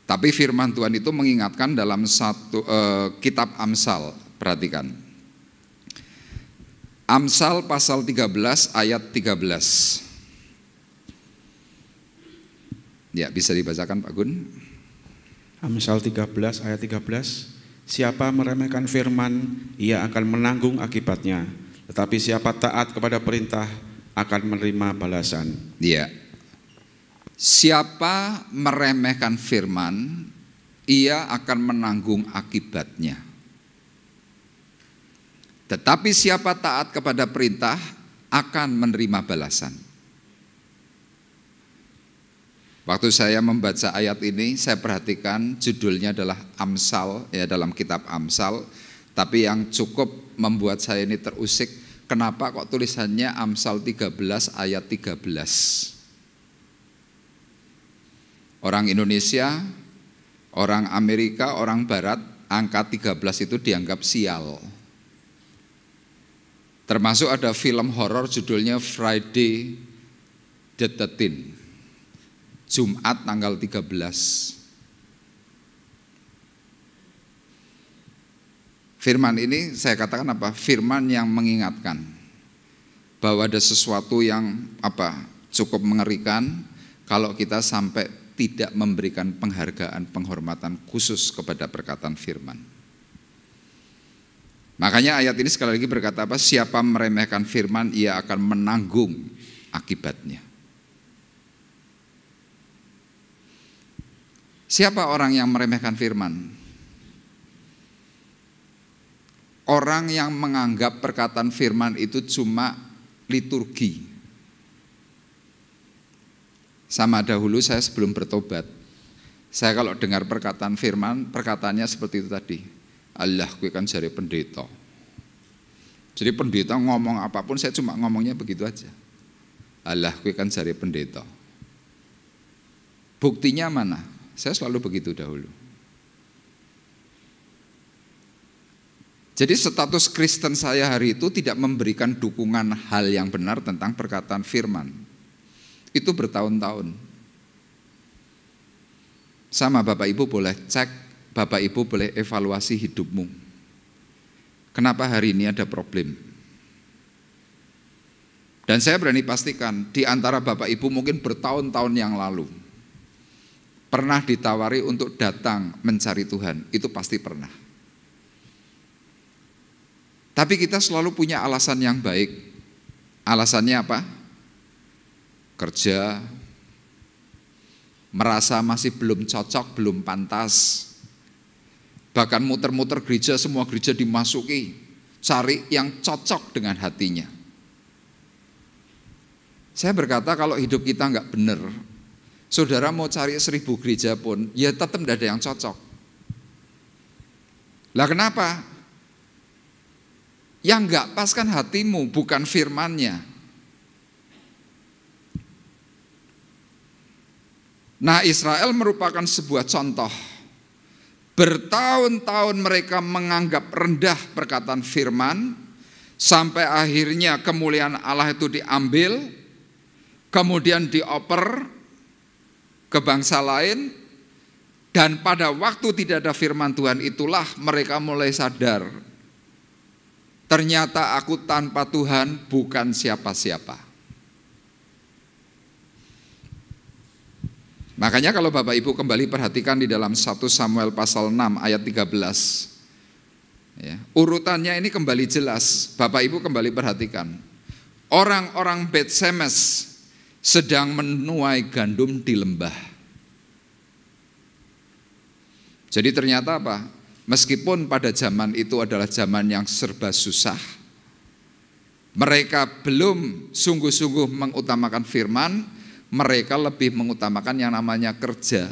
Tapi firman Tuhan itu mengingatkan dalam kitab Amsal, perhatikan. Amsal pasal 13 ayat 13. Ya, bisa dibacakan Pak Gun. Amsal 13 ayat 13. Siapa meremehkan firman, ia akan menanggung akibatnya. Tetapi siapa taat kepada perintah akan menerima balasan. Ya. Siapa meremehkan firman, ia akan menanggung akibatnya. Tetapi siapa taat kepada perintah akan menerima balasan. Waktu saya membaca ayat ini, saya perhatikan judulnya adalah Amsal, ya dalam kitab Amsal. Tapi yang cukup membuat saya ini terusik, kenapa kok tulisannya Amsal 13 ayat 13? Orang Indonesia, orang Amerika, orang Barat, angka 13 itu dianggap sial. Termasuk ada film horor judulnya Friday the 13th, Jumat tanggal 13. Firman ini saya katakan apa? Firman yang mengingatkan bahwa ada sesuatu yang cukup mengerikan kalau kita sampai tidak memberikan penghargaan, penghormatan khusus kepada perkataan firman. Makanya ayat ini sekali lagi berkata apa? Siapa meremehkan firman, ia akan menanggung akibatnya. Siapa orang yang meremehkan firman? Orang yang menganggap perkataan firman itu cuma liturgi. Sama dahulu saya sebelum bertobat, saya kalau dengar perkataan firman, perkataannya seperti itu tadi. Allah gue kan jari pendeta. Jadi pendeta ngomong apapun saya cuma ngomongnya begitu aja. Allah gue kan jari pendeta. Buktinya mana? Saya selalu begitu dahulu. Jadi status Kristen saya hari itu tidak memberikan dukungan hal yang benar tentang perkataan firman. Itu bertahun-tahun. Sama Bapak Ibu boleh cek, Bapak Ibu boleh evaluasi hidupmu. Kenapa hari ini ada problem? Dan saya berani pastikan di antara Bapak Ibu mungkin bertahun-tahun yang lalu pernah ditawari untuk datang mencari Tuhan, itu pasti pernah. Tapi kita selalu punya alasan yang baik. Alasannya apa? Kerja, merasa masih belum cocok, belum pantas. Bahkan muter-muter gereja, semua gereja dimasuki, cari yang cocok dengan hatinya. Saya berkata kalau hidup kita enggak benar, saudara mau cari 1000 gereja pun, ya tetap tidak ada yang cocok. Lah kenapa? Yang enggak pas kan hatimu, bukan firmannya. Nah, Israel merupakan sebuah contoh. Bertahun-tahun mereka menganggap rendah perkataan firman, sampai akhirnya kemuliaan Allah itu diambil, kemudian dioper ke bangsa lain, dan pada waktu tidak ada firman Tuhan itulah mereka mulai sadar, ternyata aku tanpa Tuhan bukan siapa-siapa. Makanya kalau Bapak Ibu kembali perhatikan di dalam 1 Samuel pasal 6 ayat 13. Ya, urutannya ini kembali jelas. Bapak Ibu kembali perhatikan. Orang-orang Bet-Semes sedang menuai gandum di lembah. Jadi ternyata apa? Meskipun pada zaman itu adalah zaman yang serba susah, mereka belum sungguh-sungguh mengutamakan firman, mereka lebih mengutamakan yang namanya kerja.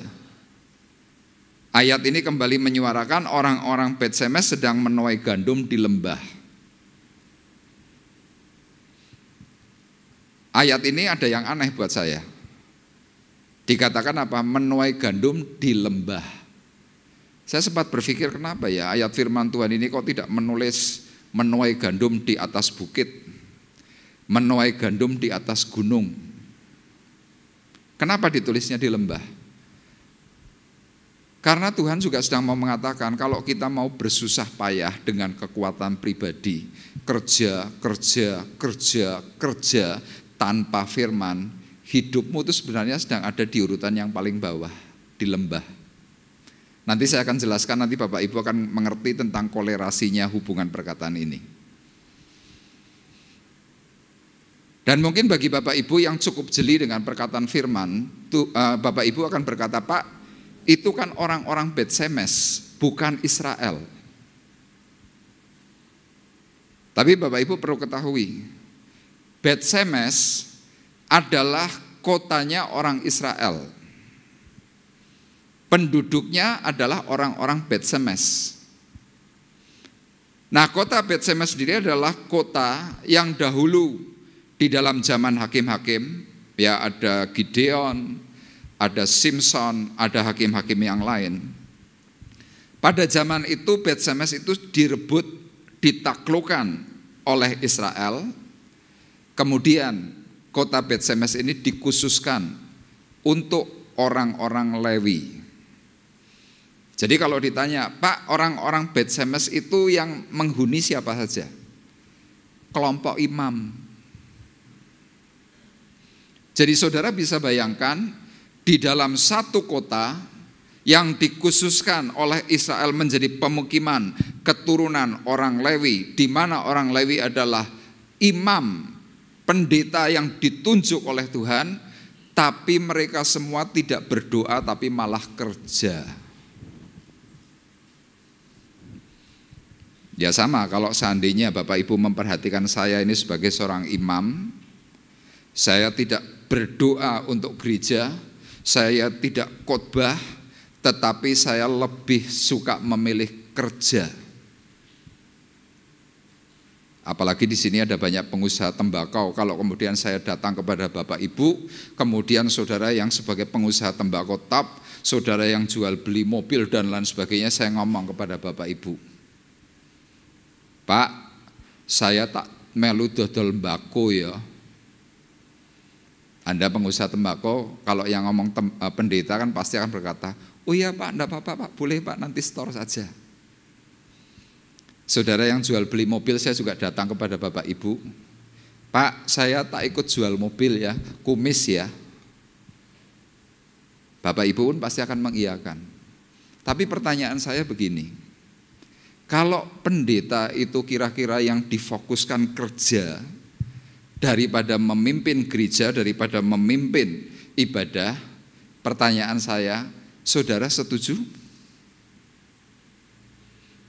Ayat ini kembali menyuarakan orang-orang Bet-Semes sedang menuai gandum di lembah. Ayat ini ada yang aneh buat saya. Dikatakan apa? Menuai gandum di lembah. Saya sempat berpikir kenapa ya ayat firman Tuhan ini kok tidak menulis menuai gandum di atas bukit, menuai gandum di atas gunung. Kenapa ditulisnya di lembah? Karena Tuhan juga sedang mau mengatakan kalau kita mau bersusah payah dengan kekuatan pribadi, kerja tanpa firman, hidupmu itu sebenarnya sedang ada di urutan yang paling bawah, di lembah. Nanti saya akan jelaskan, nanti Bapak Ibu akan mengerti tentang kolerasinya hubungan perkataan ini. Dan mungkin bagi Bapak Ibu yang cukup jeli dengan perkataan firman, Bapak Ibu akan berkata, Pak, itu kan orang-orang Bet-Semes, bukan Israel. Tapi Bapak Ibu perlu ketahui, Bet-Semes adalah kotanya orang Israel. Penduduknya adalah orang-orang Bet-Semes. Nah, kota Bet-Semes sendiri adalah kota yang dahulu di dalam zaman hakim-hakim, ya ada Gideon, ada Simson, ada hakim-hakim yang lain. Pada zaman itu Bet-Shemesh itu direbut, ditaklukkan oleh Israel. Kemudian kota Bet-Shemesh ini dikhususkan untuk orang-orang Lewi. Jadi kalau ditanya, Pak, orang-orang Bet-Shemesh itu yang menghuni siapa saja? Kelompok imam. Jadi saudara bisa bayangkan, di dalam satu kota yang dikhususkan oleh Israel menjadi pemukiman keturunan orang Lewi, di mana orang Lewi adalah imam, pendeta yang ditunjuk oleh Tuhan, tapi mereka semua tidak berdoa tapi malah kerja. Ya sama, kalau seandainya Bapak Ibu memperhatikan saya ini sebagai seorang imam, saya tidak berdoa untuk gereja, saya tidak khotbah, tetapi saya lebih suka memilih kerja. Apalagi di sini ada banyak pengusaha tembakau. Kalau kemudian saya datang kepada Bapak Ibu, kemudian saudara yang sebagai pengusaha tembakau top, saudara yang jual beli mobil dan lain sebagainya, saya ngomong kepada Bapak Ibu, Pak, saya tak melu dodol mbako ya. Anda pengusaha tembakau, kalau yang ngomong pendeta kan pasti akan berkata, oh iya Pak, enggak apa-apa Pak, boleh Pak, nanti store saja. Saudara yang jual beli mobil, saya juga datang kepada Bapak Ibu, Pak, saya tak ikut jual mobil ya, kumis ya. Bapak Ibu pun pasti akan mengiyakan. Tapi pertanyaan saya begini, kalau pendeta itu kira-kira yang difokuskan kerja daripada memimpin gereja, daripada memimpin ibadah, pertanyaan saya, saudara setuju?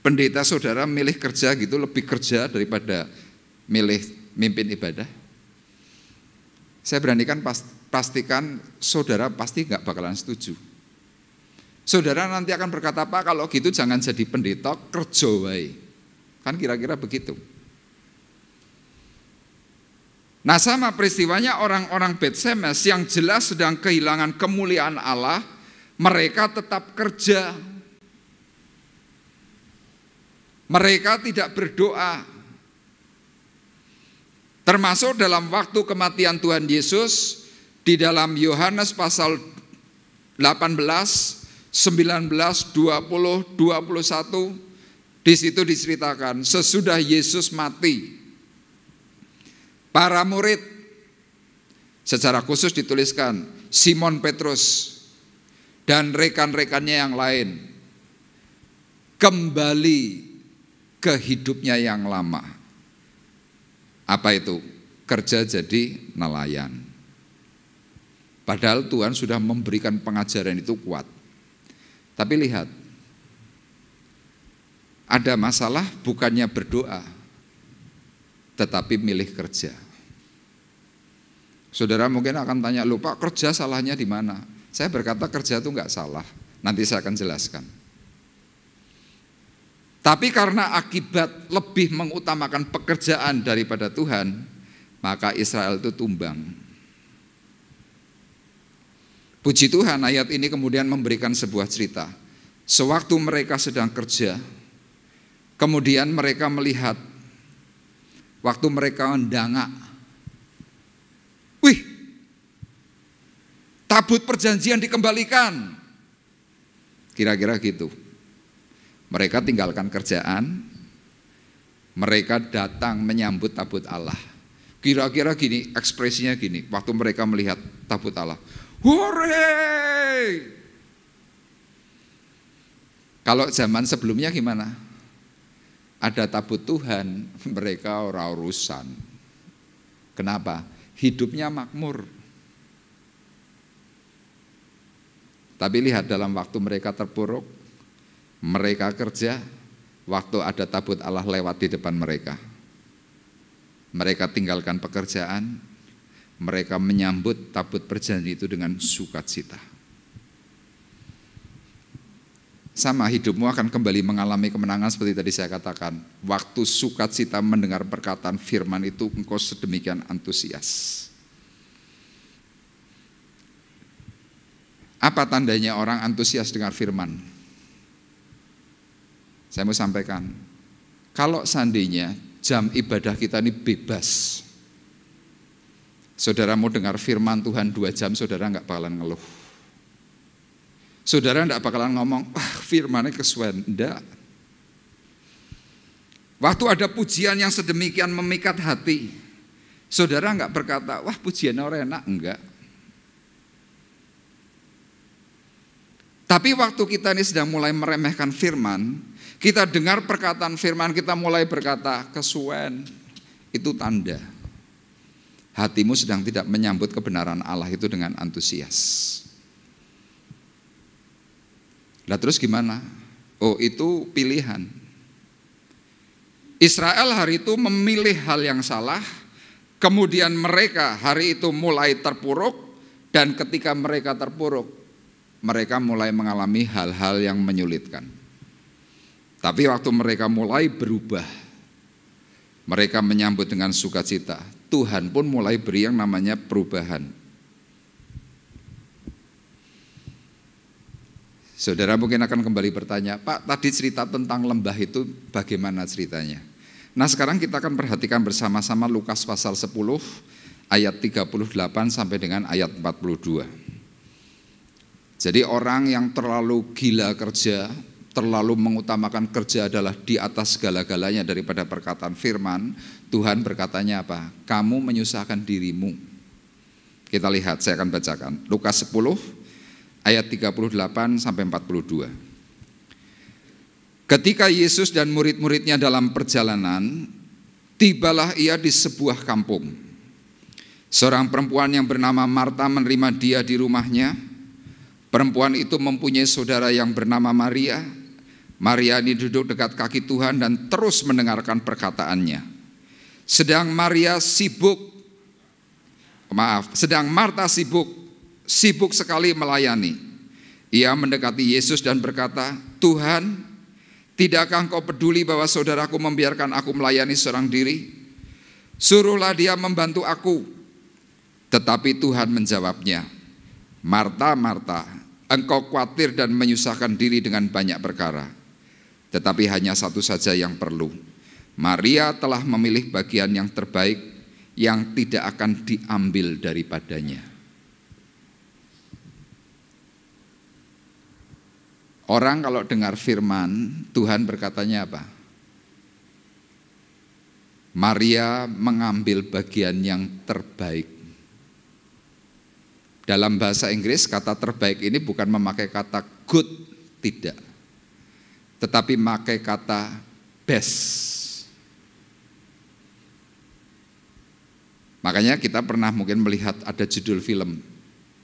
Pendeta saudara milih kerja gitu, lebih kerja daripada milih mimpin ibadah? Saya beranikan pastikan saudara pasti nggak bakalan setuju. Saudara nanti akan berkata, Pak, kalau gitu jangan jadi pendeta, kerja wae. Kan kira-kira begitu. Nah sama peristiwanya orang-orang Bet-Shemesh yang jelas sedang kehilangan kemuliaan Allah, mereka tetap kerja. Mereka tidak berdoa. Termasuk dalam waktu kematian Tuhan Yesus, di dalam Yohanes pasal 18, 19, 20, 21, di situ diceritakan sesudah Yesus mati, para murid secara khusus dituliskan Simon Petrus dan rekan-rekannya yang lain kembali ke hidupnya yang lama. Apa itu? Kerja jadi nelayan. Padahal Tuhan sudah memberikan pengajaran itu kuat. Tapi lihat, ada masalah bukannya berdoa, tetapi milih kerja. Saudara mungkin akan tanya, loh Pak, kerja salahnya di mana? Saya berkata kerja itu enggak salah, nanti saya akan jelaskan. Tapi karena akibat lebih mengutamakan pekerjaan daripada Tuhan, maka Israel itu tumbang. Puji Tuhan, ayat ini kemudian memberikan sebuah cerita. Sewaktu mereka sedang kerja, kemudian mereka melihat waktu mereka mendangak, wih, tabut perjanjian dikembalikan. Kira-kira gitu. Mereka tinggalkan kerjaan, mereka datang menyambut tabut Allah. Kira-kira gini, ekspresinya gini, waktu mereka melihat tabut Allah. Hore! Kalau zaman sebelumnya gimana? Ada tabut Tuhan, mereka ora urusan. Kenapa? Hidupnya makmur. Tapi lihat dalam waktu mereka terpuruk, mereka kerja, waktu ada tabut Allah lewat di depan mereka. Mereka tinggalkan pekerjaan, mereka menyambut tabut perjanjian itu dengan sukacita. Sama, hidupmu akan kembali mengalami kemenangan seperti tadi saya katakan. Waktu sukacita mendengar perkataan firman itu, engkau sedemikian antusias. Apa tandanya orang antusias dengar firman? Saya mau sampaikan, kalau seandainya jam ibadah kita ini bebas, saudara mau dengar firman Tuhan 2 jam, saudara nggak bakalan ngeluh. Saudara nggak bakalan ngomong, wah firmannya kesuwen, enggak. Waktu ada pujian yang sedemikian memikat hati, saudara nggak berkata, wah pujiannya orang enak, enggak. Tapi waktu kita ini sedang mulai meremehkan firman, kita dengar perkataan firman, kita mulai berkata kesuwen, itu tanda hatimu sedang tidak menyambut kebenaran Allah itu dengan antusias. Lah terus gimana? Oh, itu pilihan. Israel hari itu memilih hal yang salah, kemudian mereka hari itu mulai terpuruk, dan ketika mereka terpuruk, mereka mulai mengalami hal-hal yang menyulitkan. Tapi waktu mereka mulai berubah, mereka menyambut dengan sukacita, Tuhan pun mulai beri yang namanya perubahan. Saudara mungkin akan kembali bertanya, Pak, tadi cerita tentang lembah itu bagaimana ceritanya? Nah sekarang kita akan perhatikan bersama-sama Lukas pasal 10 ayat 38 sampai dengan ayat 42. Jadi orang yang terlalu gila kerja, terlalu mengutamakan kerja adalah di atas segala-galanya daripada perkataan firman, Tuhan berkatanya apa? Kamu menyusahkan dirimu. Kita lihat, saya akan bacakan. Lukas 10 ayat 38 sampai 42. Ketika Yesus dan murid-muridnya dalam perjalanan, tibalah ia di sebuah kampung. Seorang perempuan yang bernama Marta menerima dia di rumahnya. Perempuan itu mempunyai saudara yang bernama Maria. Maria ini duduk dekat kaki Tuhan dan terus mendengarkan perkataannya. Sedang Marta sibuk sekali melayani. Ia mendekati Yesus dan berkata, Tuhan, tidakkah engkau peduli bahwa saudaraku membiarkan aku melayani seorang diri? Suruhlah dia membantu aku. Tetapi Tuhan menjawabnya, Marta, Marta, engkau khawatir dan menyusahkan diri dengan banyak perkara. Tetapi hanya satu saja yang perlu. Maria telah memilih bagian yang terbaik yang tidak akan diambil daripadanya. Orang kalau dengar firman, Tuhan berkatanya apa? Maria mengambil bagian yang terbaik. Dalam bahasa Inggris kata terbaik ini bukan memakai kata good, tidak. Tetapi memakai kata best. Makanya kita pernah mungkin melihat ada judul film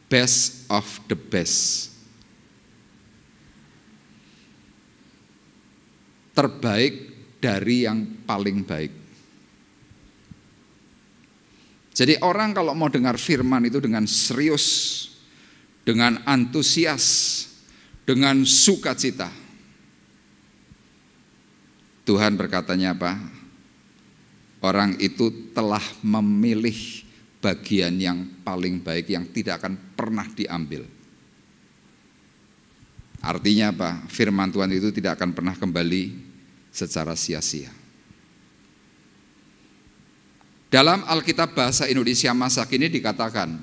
Best of the Best. Terbaik dari yang paling baik. Jadi orang kalau mau dengar firman itu dengan serius, dengan antusias, dengan sukacita. Tuhan berkatanya apa? Orang itu telah memilih bagian yang paling baik yang tidak akan pernah diambil. Artinya apa? Firman Tuhan itu tidak akan pernah kembali secara sia-sia. Dalam Alkitab bahasa Indonesia masa kini dikatakan,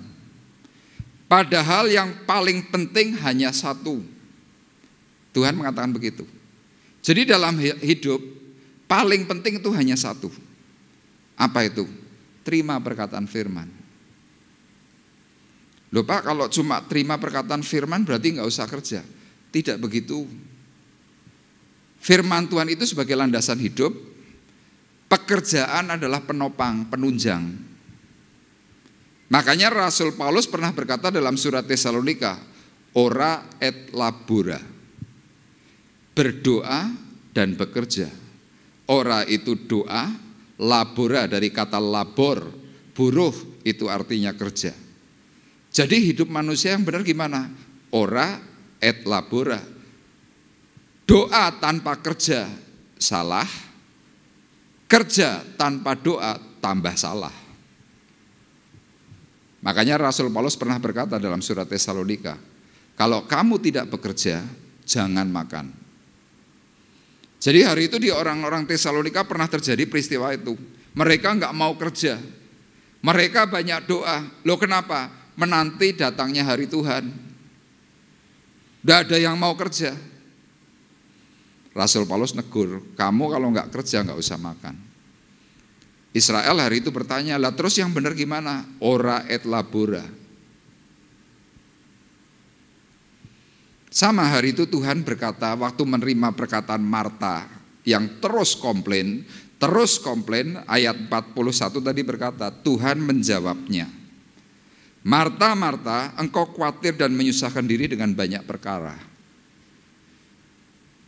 padahal yang paling penting hanya satu. Tuhan mengatakan begitu. Jadi dalam hidup, paling penting itu hanya satu. Apa itu? Terima perkataan firman. Loh Pak, kalau cuma terima perkataan firman berarti nggak usah kerja. Tidak begitu. Firman Tuhan itu sebagai landasan hidup. Pekerjaan adalah penopang, penunjang. Makanya Rasul Paulus pernah berkata dalam surat Tesalonika, ora et labora, berdoa dan bekerja. Ora itu doa, labora dari kata labor, buruh itu artinya kerja. Jadi hidup manusia yang benar gimana? Ora et labora, doa tanpa kerja salah, kerja tanpa doa tambah salah. Makanya Rasul Paulus pernah berkata dalam surat Tesalonika, Kalau kamu tidak bekerja, jangan makan. Jadi hari itu di orang-orang Tesalonika pernah terjadi peristiwa itu. Mereka nggak mau kerja. Mereka banyak doa. Loh kenapa? Menanti datangnya hari Tuhan. Nggak ada yang mau kerja. Rasul Paulus negur, kamu kalau nggak kerja nggak usah makan. Israel hari itu bertanya, lah terus yang benar gimana? Ora et labora. Sama hari itu Tuhan berkata, waktu menerima perkataan Marta yang terus komplain, ayat 41 tadi berkata, Tuhan menjawabnya, Marta, Marta, engkau khawatir dan menyusahkan diri dengan banyak perkara.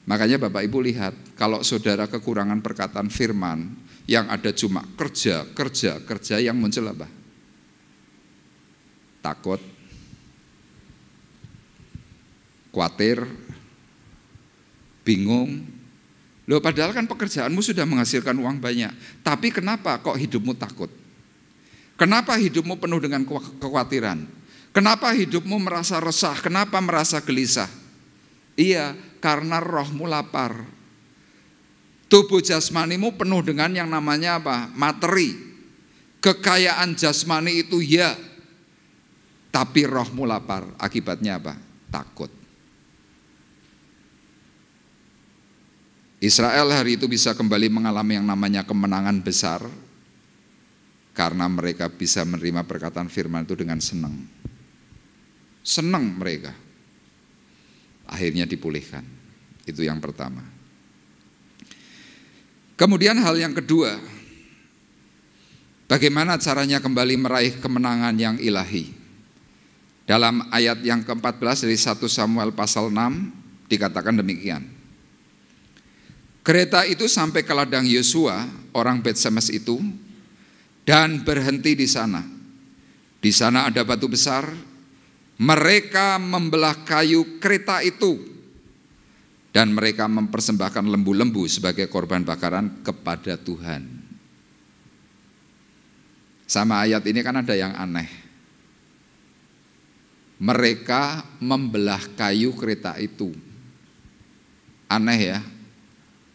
Makanya Bapak Ibu lihat, kalau saudara kekurangan perkataan firman, yang ada cuma kerja, yang muncul apa? Takut, khawatir, bingung. Loh padahal kan pekerjaanmu sudah menghasilkan uang banyak, tapi kenapa kok hidupmu takut? Kenapa hidupmu penuh dengan kekhawatiran? Kenapa hidupmu merasa resah? Kenapa merasa gelisah? Iya, karena rohmu lapar. Tubuh jasmanimu penuh dengan yang namanya apa? Materi. Kekayaan jasmani itu ya, tapi rohmu lapar. Akibatnya apa? Takut. Israel hari itu bisa kembali mengalami yang namanya kemenangan besar karena mereka bisa menerima perkataan firman itu dengan senang. Senang mereka. Akhirnya dipulihkan. Itu yang pertama. Kemudian hal yang kedua, bagaimana caranya kembali meraih kemenangan yang ilahi? Dalam ayat yang ke-14 dari 1 Samuel pasal 6 dikatakan demikian. Kereta itu sampai ke ladang Yosua, orang Bet-Semes itu, dan berhenti di sana. Di sana ada batu besar. Mereka membelah kayu kereta itu dan mereka mempersembahkan lembu-lembu sebagai korban bakaran kepada Tuhan. Sama ayat ini kan ada yang aneh. Mereka membelah kayu kereta itu. Aneh ya.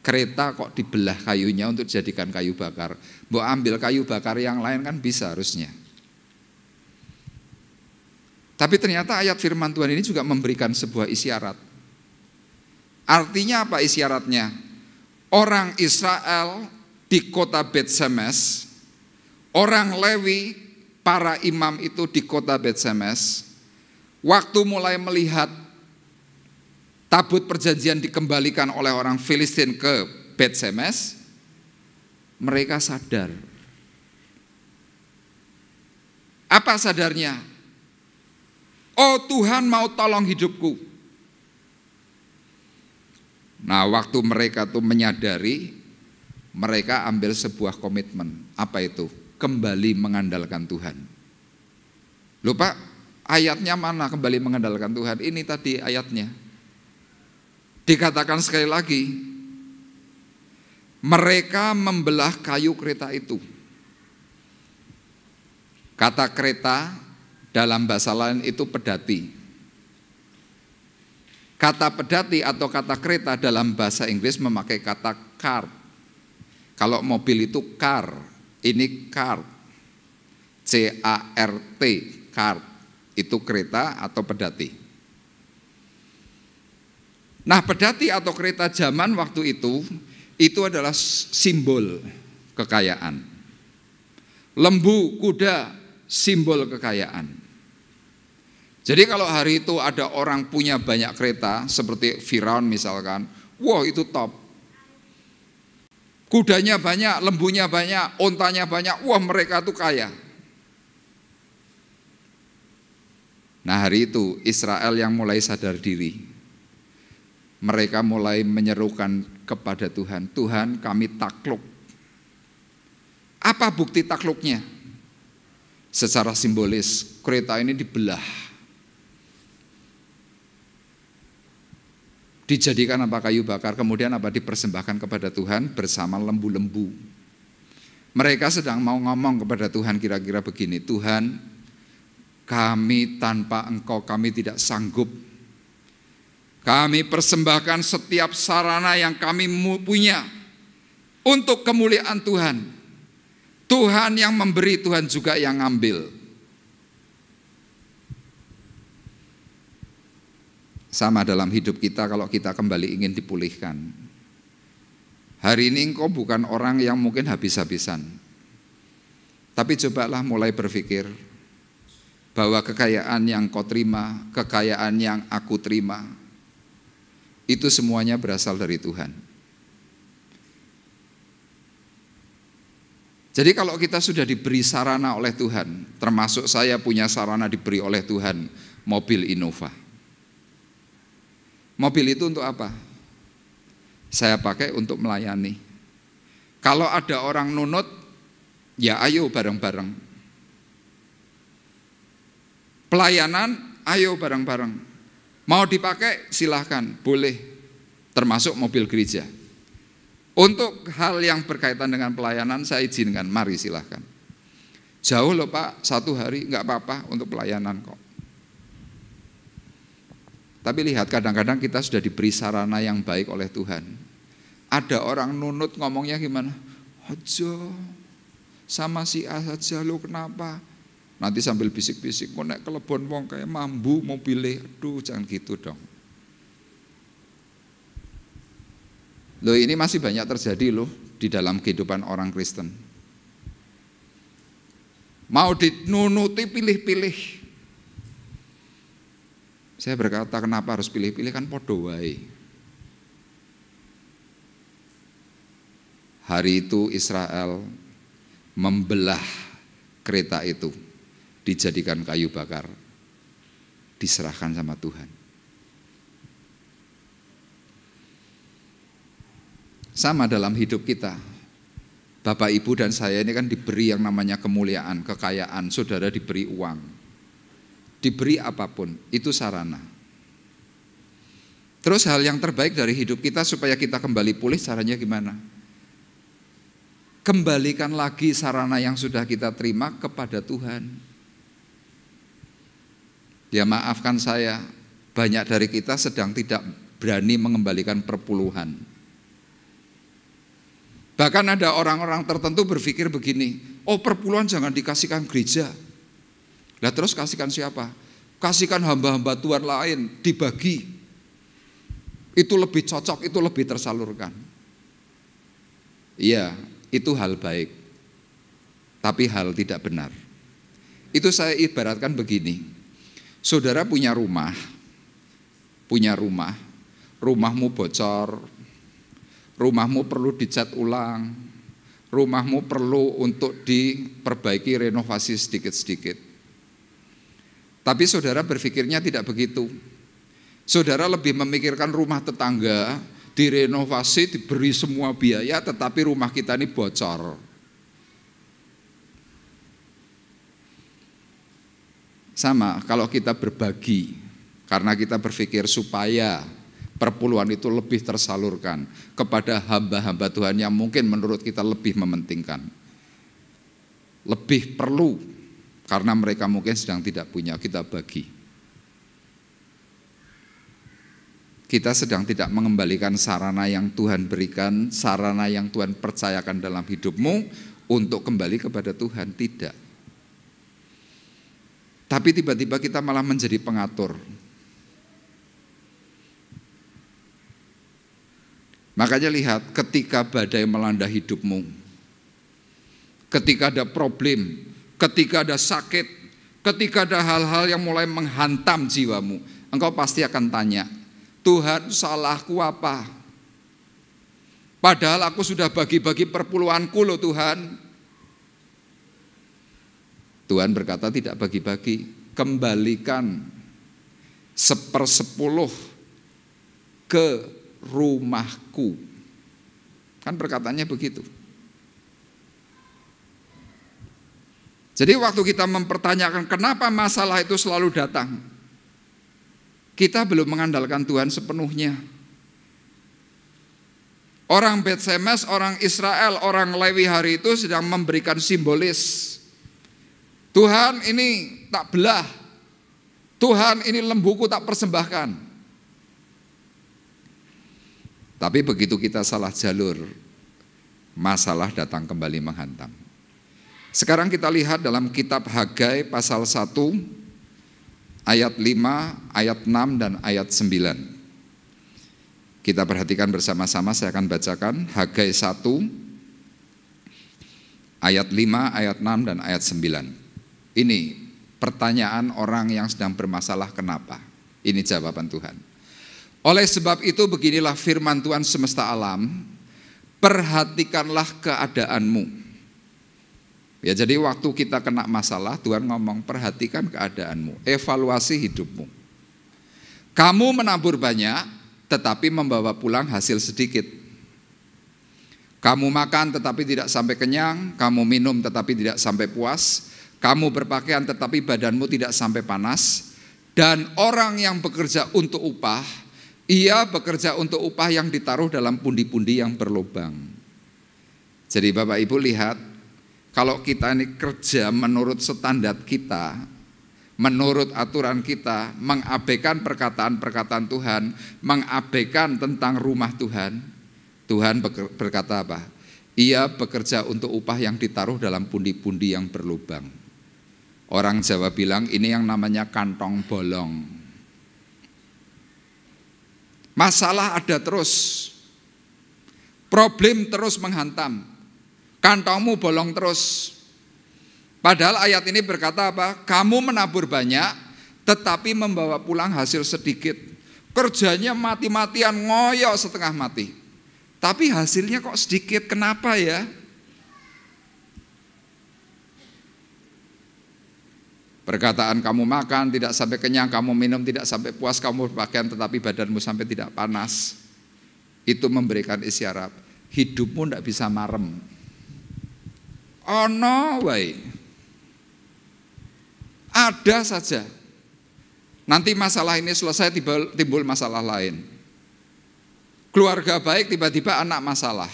Kereta kok dibelah kayunya untuk dijadikan kayu bakar. Mau ambil kayu bakar yang lain kan bisa harusnya. Tapi ternyata ayat firman Tuhan ini juga memberikan sebuah isyarat. Artinya apa isyaratnya? Orang Israel di kota Bet-Semes, orang Lewi, para imam itu di kota Bet-Semes, waktu mulai melihat tabut perjanjian dikembalikan oleh orang Filistin ke Bet-Semes, mereka sadar. Apa sadarnya? Oh Tuhan mau tolong hidupku. Nah waktu mereka tuh menyadari, mereka ambil sebuah komitmen. Apa itu? Kembali mengandalkan Tuhan. Lupa ayatnya mana kembali mengandalkan Tuhan? Ini tadi ayatnya. Dikatakan sekali lagi, mereka membelah kayu kereta itu. Kata kereta dalam bahasa lain itu pedati. Kata pedati atau kata kereta dalam bahasa Inggris memakai kata cart. Kalau mobil itu car, ini cart. C-A-R-T, cart. Itu kereta atau pedati. Nah pedati atau kereta zaman waktu itu adalah simbol kekayaan. Lembu, kuda, simbol kekayaan. Jadi kalau hari itu ada orang punya banyak kereta, seperti Firaun misalkan, wah itu top. Kudanya banyak, lembunya banyak, ontanya banyak, wah mereka tuh kaya. Nah hari itu Israel yang mulai sadar diri. Mereka mulai menyerukan kepada Tuhan, Tuhan kami takluk. Apa bukti takluknya? Secara simbolis, kereta ini dibelah. Dijadikan apa kayu bakar, kemudian apa dipersembahkan kepada Tuhan bersama lembu-lembu. Mereka sedang mau ngomong kepada Tuhan kira-kira begini, Tuhan kami tanpa Engkau kami tidak sanggup Kami persembahkan setiap sarana yang kami punya untuk kemuliaan Tuhan. Tuhan yang memberi, Tuhan juga yang ngambil. Sama dalam hidup kita kalau kita kembali ingin dipulihkan. Hari ini engkau bukan orang yang mungkin habis-habisan. Tapi cobalah mulai berpikir bahwa kekayaan yang kau terima, kekayaan yang aku terima, itu semuanya berasal dari Tuhan. Jadi kalau kita sudah diberi sarana oleh Tuhan, termasuk saya punya sarana diberi oleh Tuhan, mobil Innova. Mobil itu untuk apa? Saya pakai untuk melayani. Kalau ada orang nunut, ya ayo bareng-bareng. Pelayanan, ayo bareng-bareng. Mau dipakai silahkan, boleh. Termasuk mobil gereja. Untuk hal yang berkaitan dengan pelayanan saya izinkan, mari silahkan. Jauh loh Pak, 1 hari enggak apa-apa untuk pelayanan kok. Tapi lihat, kadang-kadang kita sudah diberi sarana yang baik oleh Tuhan. Ada orang nunut ngomongnya gimana? Aja, sama si A saja lo kenapa? Nanti sambil bisik-bisik, kok nek kelebon wong kayak mambu mobilnya. Aduh, jangan gitu dong. Loh, ini masih banyak terjadi loh di dalam kehidupan orang Kristen. Mau dinunuti pilih-pilih. Saya berkata, kenapa harus pilih-pilih, kan podo wae. Hari itu Israel membelah kereta itu, dijadikan kayu bakar, diserahkan sama Tuhan. Sama dalam hidup kita. Bapak, Ibu, dan saya ini kan diberi yang namanya kemuliaan, kekayaan. Saudara diberi uang, diberi apapun, itu sarana. Terus hal yang terbaik dari hidup kita supaya kita kembali pulih, caranya gimana? Kembalikan lagi sarana yang sudah kita terima kepada Tuhan. Ya maafkan saya, banyak dari kita sedang tidak berani mengembalikan perpuluhan. Bahkan ada orang-orang tertentu berpikir begini, oh perpuluhan jangan dikasihkan gereja. Lah terus kasihkan siapa? Kasihkan hamba-hamba Tuhan lain, dibagi. Itu lebih cocok, itu lebih tersalurkan. Iya, itu hal baik. Tapi hal tidak benar. Itu saya ibaratkan begini. Saudara punya rumah, rumahmu bocor, rumahmu perlu dicat ulang, rumahmu perlu untuk diperbaiki, renovasi sedikit-sedikit. Tapi saudara berpikirnya tidak begitu. Saudara lebih memikirkan rumah tetangga, direnovasi, diberi semua biaya, tetapi rumah kita ini bocor. Sama kalau kita berbagi, karena kita berpikir supaya perpuluhan itu lebih tersalurkan kepada hamba-hamba Tuhan yang mungkin menurut kita lebih mementingkan, lebih perlu, karena mereka mungkin sedang tidak punya, kita bagi. Kita sedang tidak mengembalikan sarana yang Tuhan berikan, sarana yang Tuhan percayakan dalam hidupmu untuk kembali kepada Tuhan, tidak. Tapi tiba-tiba kita malah menjadi pengatur. Makanya lihat, ketika badai melanda hidupmu, ketika ada problem, ketika ada sakit, ketika ada hal-hal yang mulai menghantam jiwamu, engkau pasti akan tanya, Tuhan, salahku apa? Padahal aku sudah bagi-bagi perpuluhanku loh Tuhan. Tuhan berkata tidak bagi-bagi, kembalikan 1/10 ke rumahku. Kan perkataannya begitu. Jadi waktu kita mempertanyakan kenapa masalah itu selalu datang, kita belum mengandalkan Tuhan sepenuhnya. Orang Bet Semes, orang Israel, orang Lewi hari itu sedang memberikan simbolis. Tuhan ini tak belah, Tuhan ini lembuku tak persembahkan. Tapi begitu kita salah jalur, masalah datang kembali menghantam. Sekarang kita lihat dalam kitab Hagai pasal 1 ayat 5, ayat 6 dan ayat 9. Kita perhatikan bersama-sama, saya akan bacakan Hagai 1 ayat 5, ayat 6 dan ayat 9. Ini pertanyaan orang yang sedang bermasalah kenapa? Ini jawaban Tuhan. Oleh sebab itu beginilah firman Tuhan semesta alam, perhatikanlah keadaanmu. Ya, jadi waktu kita kena masalah, Tuhan ngomong perhatikan keadaanmu, evaluasi hidupmu. Kamu menabur banyak, tetapi membawa pulang hasil sedikit. Kamu makan tetapi tidak sampai kenyang, kamu minum tetapi tidak sampai puas, kamu berpakaian tetapi badanmu tidak sampai panas. Dan orang yang bekerja untuk upah, ia bekerja untuk upah yang ditaruh dalam pundi-pundi yang berlubang. Jadi Bapak Ibu lihat, kalau kita ini kerja menurut standar kita, menurut aturan kita, mengabaikan perkataan-perkataan Tuhan, mengabaikan tentang rumah Tuhan, Tuhan berkata apa? Ia bekerja untuk upah yang ditaruh dalam pundi-pundi yang berlubang. Orang Jawa bilang ini yang namanya kantong bolong. Masalah ada terus, problem terus menghantam. Kantongmu bolong terus. Padahal ayat ini berkata apa? Kamu menabur banyak, tetapi membawa pulang hasil sedikit. Kerjanya mati-matian, ngoyo setengah mati. Tapi hasilnya kok sedikit, kenapa ya? Perkataan kamu makan tidak sampai kenyang, kamu minum tidak sampai puas, kamu berpakaian tetapi badanmu sampai tidak panas. Itu memberikan isyarat, hidupmu tidak bisa marem. Oh no way. Ada saja. Nanti masalah ini selesai timbul masalah lain. Keluarga baik tiba-tiba anak masalah.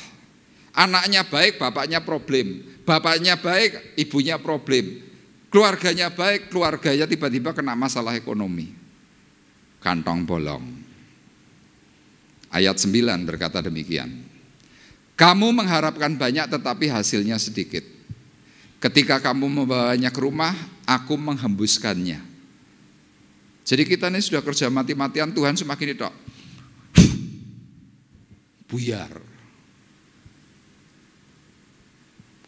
Anaknya baik, bapaknya problem. Bapaknya baik, ibunya problem. Keluarganya baik, keluarganya tiba-tiba kena masalah ekonomi. Kantong bolong. Ayat 9 berkata demikian. Kamu mengharapkan banyak tetapi hasilnya sedikit. Ketika kamu membawanya ke rumah, aku menghembuskannya. Jadi kita ini sudah kerja mati-matian, Tuhan semakin itu buyar.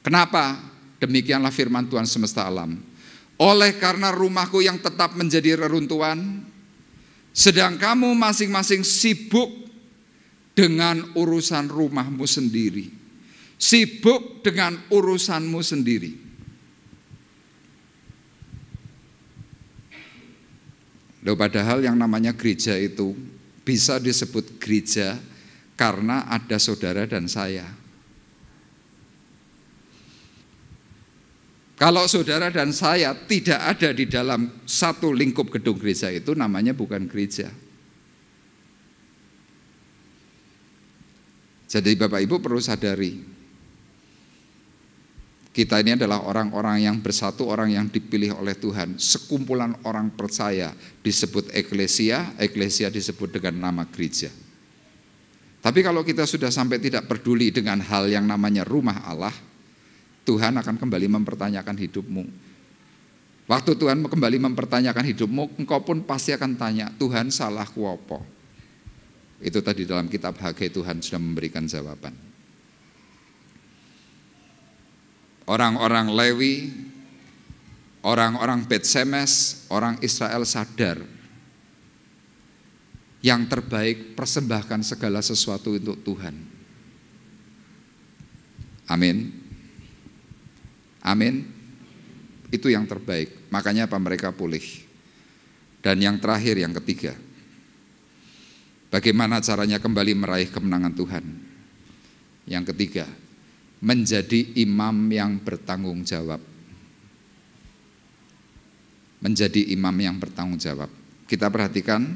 Kenapa? Demikianlah firman Tuhan semesta alam. Oleh karena rumahku yang tetap menjadi reruntuhan, sedang kamu masing-masing sibuk dengan urusan rumahmu sendiri. Sibuk dengan urusanmu sendiri. Loh, padahal yang namanya gereja itu bisa disebut gereja karena ada saudara dan saya. Kalau saudara dan saya tidak ada di dalam satu lingkup gedung gereja itu namanya bukan gereja. Jadi Bapak Ibu perlu sadari, kita ini adalah orang-orang yang bersatu, orang yang dipilih oleh Tuhan. Sekumpulan orang percaya disebut eklesia, eklesia disebut dengan nama gereja. Tapi kalau kita sudah sampai tidak peduli dengan hal yang namanya rumah Allah, Tuhan akan kembali mempertanyakan hidupmu. Waktu Tuhan kembali mempertanyakan hidupmu, engkau pun pasti akan tanya, Tuhan salahku apa? Itu tadi dalam kitab Hagai Tuhan sudah memberikan jawaban. Orang-orang Lewi, orang-orang Bet Semes, orang Israel sadar yang terbaik persembahkan segala sesuatu untuk Tuhan. Amin. Amin. Itu yang terbaik. Makanya apa? Mereka pulih. Dan yang terakhir, yang ketiga, bagaimana caranya kembali meraih kemenangan Tuhan? Yang ketiga, menjadi imam yang bertanggung jawab. Menjadi imam yang bertanggung jawab. Kita perhatikan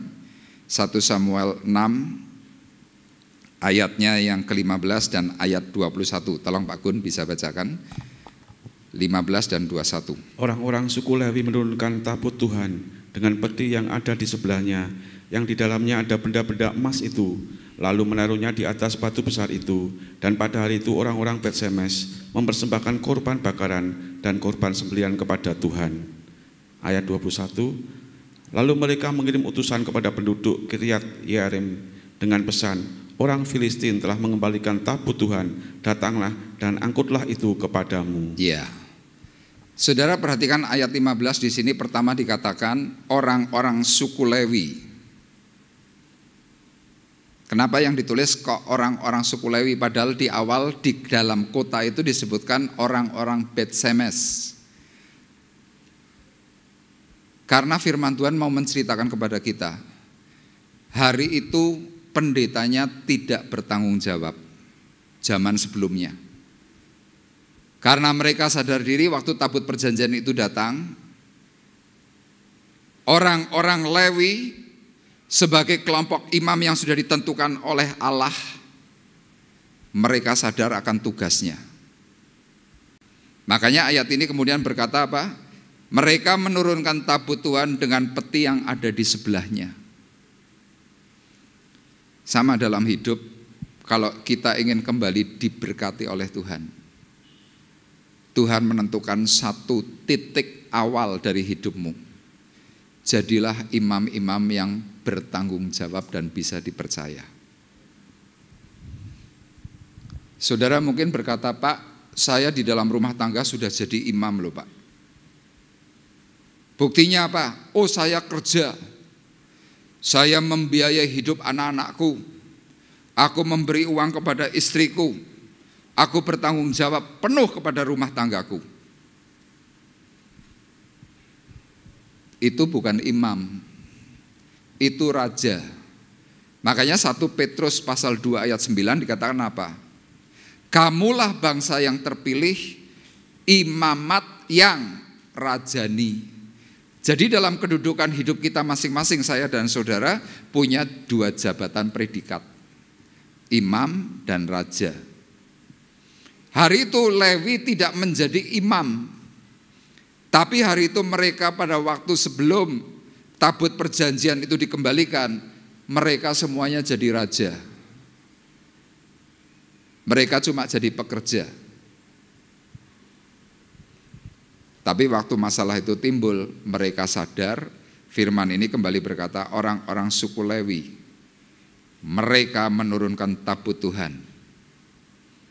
1 Samuel 6 ayatnya yang ke-15 dan ayat 21. Tolong Pak Gun bisa bacakan 15 dan 21. Orang-orang suku Lewi menurunkan tabut Tuhan dengan peti yang ada di sebelahnya, yang di dalamnya ada benda-benda emas itu. lalu menaruhnya di atas batu besar itu. Dan pada hari itu orang-orang Bet-Semes mempersembahkan korban bakaran dan korban sembelihan kepada Tuhan. Ayat 21, lalu mereka mengirim utusan kepada penduduk Kiryat Yearim dengan pesan, orang Filistin telah mengembalikan tabut Tuhan, datanglah dan angkutlah itu kepadamu. Ya. Saudara perhatikan ayat 15 di sini pertama dikatakan orang-orang suku Lewi. Kenapa yang ditulis kok orang-orang suku Lewi, padahal di awal di dalam kota itu disebutkan orang-orang Bet-Semes. Karena firman Tuhan mau menceritakan kepada kita, hari itu pendetanya tidak bertanggung jawab zaman sebelumnya. Karena mereka sadar diri waktu tabut perjanjian itu datang, orang-orang Lewi sebagai kelompok imam yang sudah ditentukan oleh Allah, mereka sadar akan tugasnya. Makanya ayat ini kemudian berkata apa? Mereka menurunkan tabut Tuhan dengan peti yang ada di sebelahnya. Sama dalam hidup, kalau kita ingin kembali diberkati oleh Tuhan, Tuhan menentukan satu titik awal dari hidupmu. Jadilah imam-imam yang bertanggung jawab dan bisa dipercaya. Saudara mungkin berkata, Pak, saya di dalam rumah tangga sudah jadi imam loh Pak. Buktinya apa? Oh saya kerja, saya membiayai hidup anak-anakku, aku memberi uang kepada istriku, aku bertanggung jawab penuh kepada rumah tanggaku. Itu bukan imam, itu raja. Makanya 1 Petrus pasal 2 ayat 9 dikatakan apa? Kamulah bangsa yang terpilih, imamat yang rajani. Jadi dalam kedudukan hidup kita masing-masing, saya dan saudara punya 2 jabatan predikat, imam dan raja. Hari itu Lewi tidak menjadi imam, tapi hari itu mereka pada waktu sebelum tabut perjanjian itu dikembalikan, mereka semuanya jadi raja. Mereka cuma jadi pekerja. Tapi waktu masalah itu timbul, mereka sadar, firman ini kembali berkata, orang-orang suku Lewi, mereka menurunkan tabut Tuhan.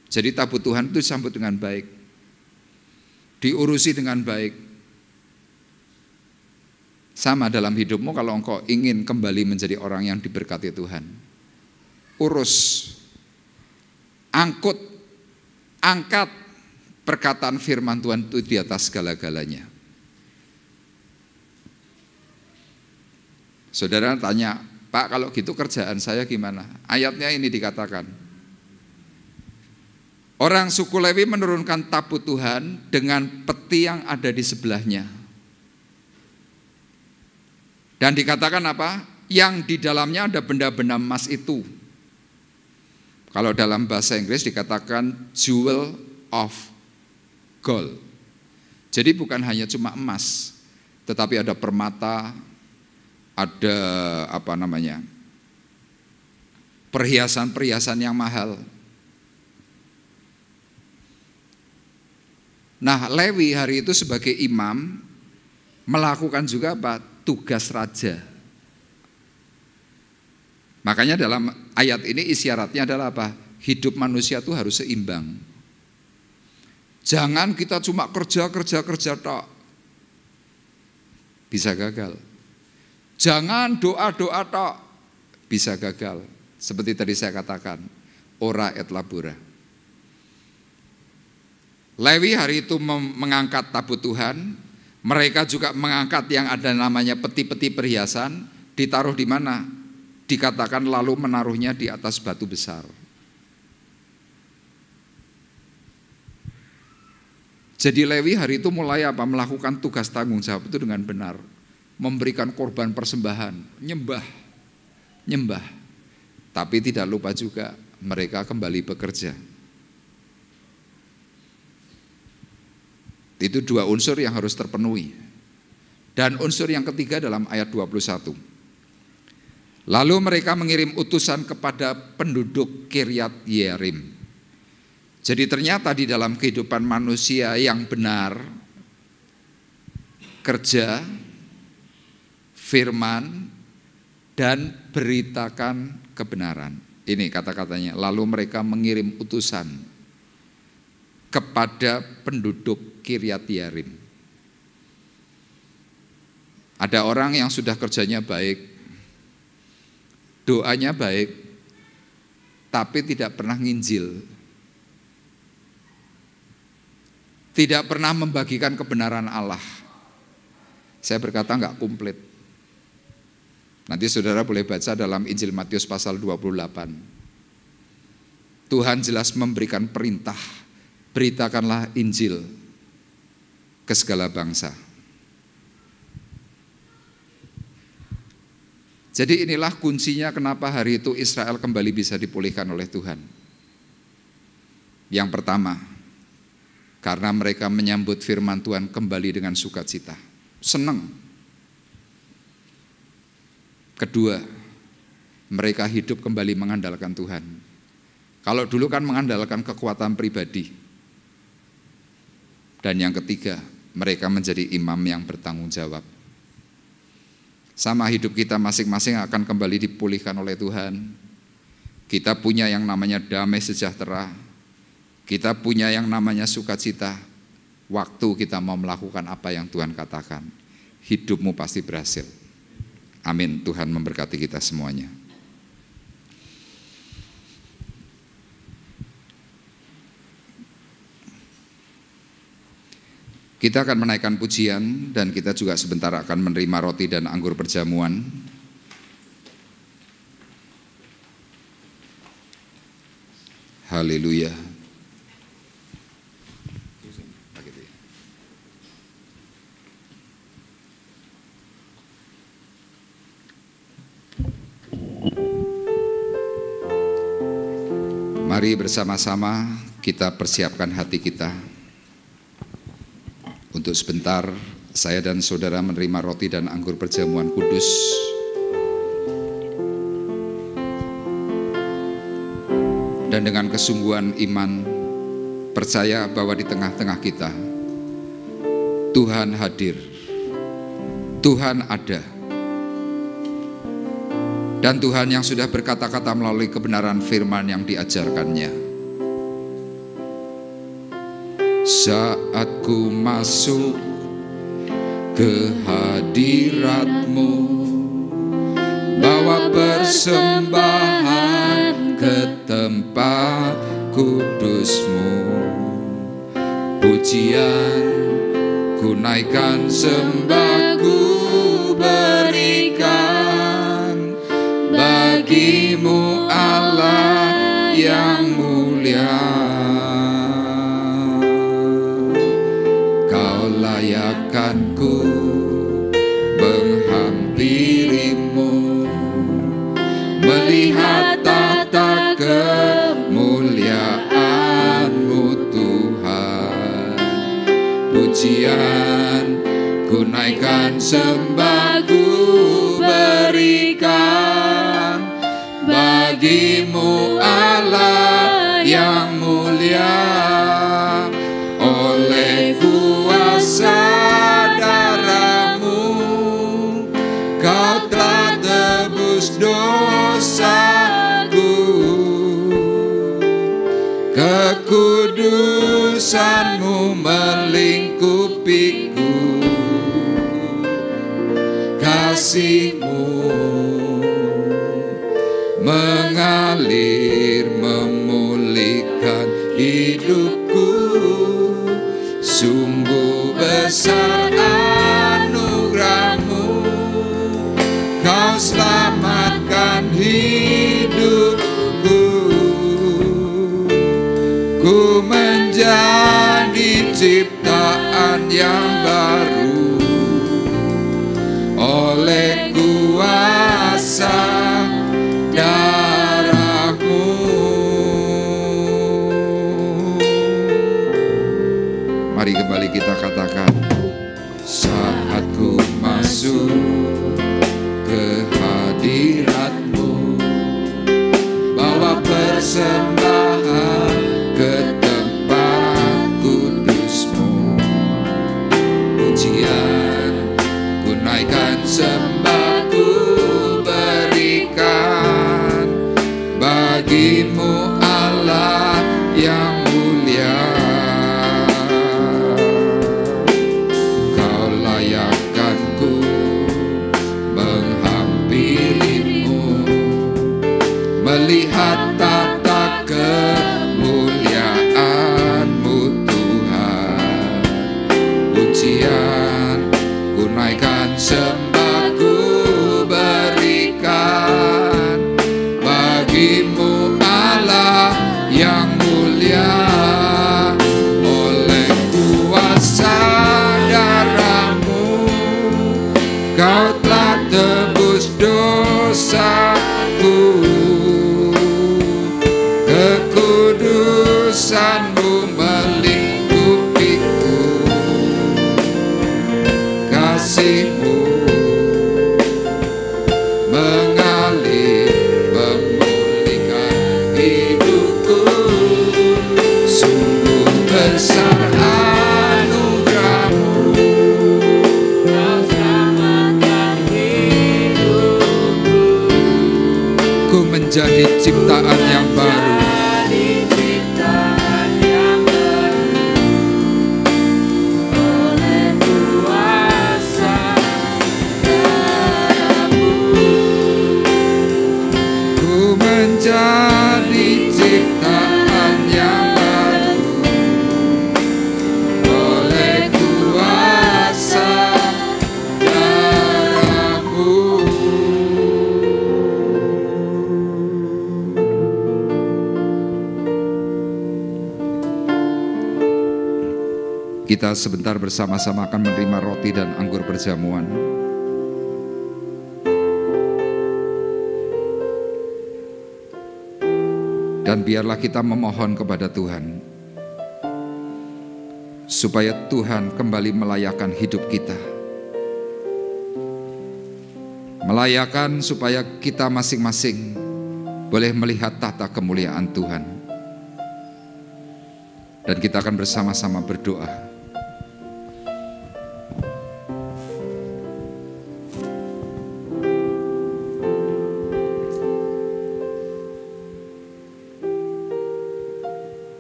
Jadi tabut Tuhan itu disambut dengan baik, diurusi dengan baik. Sama dalam hidupmu kalau engkau ingin kembali menjadi orang yang diberkati Tuhan, urus, angkat perkataan firman Tuhan itu di atas segala-galanya. Saudara tanya, Pak kalau gitu kerjaan saya gimana? Ayatnya ini dikatakan, orang suku Lewi menurunkan tabut Tuhan dengan peti yang ada di sebelahnya. Dan dikatakan apa? Yang di dalamnya ada benda-benda emas itu. Kalau dalam bahasa Inggris dikatakan jewel of gold. Jadi bukan hanya cuma emas, tetapi ada permata, ada perhiasan-perhiasan yang mahal. Nah, Lewi hari itu sebagai imam melakukan juga apa? Tugas raja. Makanya dalam ayat ini isyaratnya adalah apa? Hidup manusia itu harus seimbang. Jangan kita cuma kerja tok, bisa gagal. Jangan doa tok, bisa gagal. Seperti tadi saya katakan, ora et labora. Lewi hari itu mengangkat tabut Tuhan. Mereka juga mengangkat yang ada namanya peti-peti perhiasan. Ditaruh di mana? Dikatakan lalu menaruhnya di atas batu besar. Jadi Lewi hari itu mulai apa? Melakukan tugas tanggung jawab itu dengan benar. Memberikan korban persembahan, nyembah. Tapi tidak lupa juga mereka kembali bekerja. Itu 2 unsur yang harus terpenuhi. Dan unsur yang ketiga dalam ayat 21. Lalu mereka mengirim utusan kepada penduduk Kiryat Yearim. Jadi ternyata di dalam kehidupan manusia yang benar, kerja, firman, dan beritakan kebenaran. Ini kata-katanya, lalu mereka mengirim utusan kepada penduduk Kiryat Yearim. Ada orang yang sudah kerjanya baik, doanya baik, tapi tidak pernah nginjil, tidak pernah membagikan kebenaran Allah. Saya berkata enggak komplit. Nanti saudara boleh baca dalam Injil Matius pasal 28. Tuhan jelas memberikan perintah, beritakanlah Injil ke segala bangsa. Jadi inilah kuncinya kenapa hari itu Israel kembali bisa dipulihkan oleh Tuhan. Yang pertama, karena mereka menyambut firman Tuhan kembali dengan sukacita, senang. Kedua, mereka hidup kembali mengandalkan Tuhan. Kalau dulu kan mengandalkan kekuatan pribadi. Dan yang ketiga, mereka menjadi imam yang bertanggung jawab. Sama hidup kita masing-masing akan kembali dipulihkan oleh Tuhan. Kita punya yang namanya damai sejahtera. Kita punya yang namanya sukacita. Waktu kita mau melakukan apa yang Tuhan katakan, hidupmu pasti berhasil. Amin. Tuhan memberkati kita semuanya. Kita akan menaikkan pujian dan kita juga sebentar akan menerima roti dan anggur perjamuan. Haleluya. Mari bersama-sama kita persiapkan hati kita. Untuk sebentar saya dan saudara menerima roti dan anggur perjamuan kudus. Dan dengan kesungguhan iman percaya bahwa di tengah-tengah kita Tuhan hadir, Tuhan ada. Dan Tuhan yang sudah berkata-kata melalui kebenaran firman yang diajarkannya. Saat ku masuk ke hadirat-Mu, bawa persembahan ke tempat kudus-Mu, pujian ku naikkan, sembah ku berikan bagi-Mu Allah yang mulia. Layakanku menghampirimu, melihat tata kemuliaan-Mu Tuhan. Pujian ku naikkan, sembah ku berikan bagi-Mu Allah yang mulia. Oleh kuasa darah-Mu, Kau telah tebus dosaku. Kekudusan-Mu melingkupiku, kasih-Mu mengalir memulihkan hidupku. Sungguh besar anugerah-Mu, Kau selamatkan hidupku. Ku menjadi ciptaan yang baru oleh kuasa darah-Mu. Mari kembali kita katakan, saat ku masuk ke hadirat bagimu Allah yang mulia. Kau layakkan ku menghampirimu, melihat tata kemuliaan-Mu Tuhan. Pujian ku naikkan, sembah ku berikan bagimu Allah yang mulia. Oleh kuasa darah-Mu Kau telah tebus dosaku, kekudusan-Mu melingkupiku, kasih-Mu mengalir memulihkan hidupku. Sungguh besar anugerah-Mu, Kau selamatkan hidupku. Ku menjadi ciptaan yang baru, oleh kuasa darah-Mu. Ku menjadi ciptaan yang baru, oleh kuasa darah-Mu. Kita sebentar bersama-sama akan menerima roti dan anggur perjamuan. Dan biarlah kita memohon kepada Tuhan supaya Tuhan kembali melayakkan hidup kita. Melayakkan supaya kita masing-masing boleh melihat tata kemuliaan Tuhan. Dan kita akan bersama-sama berdoa.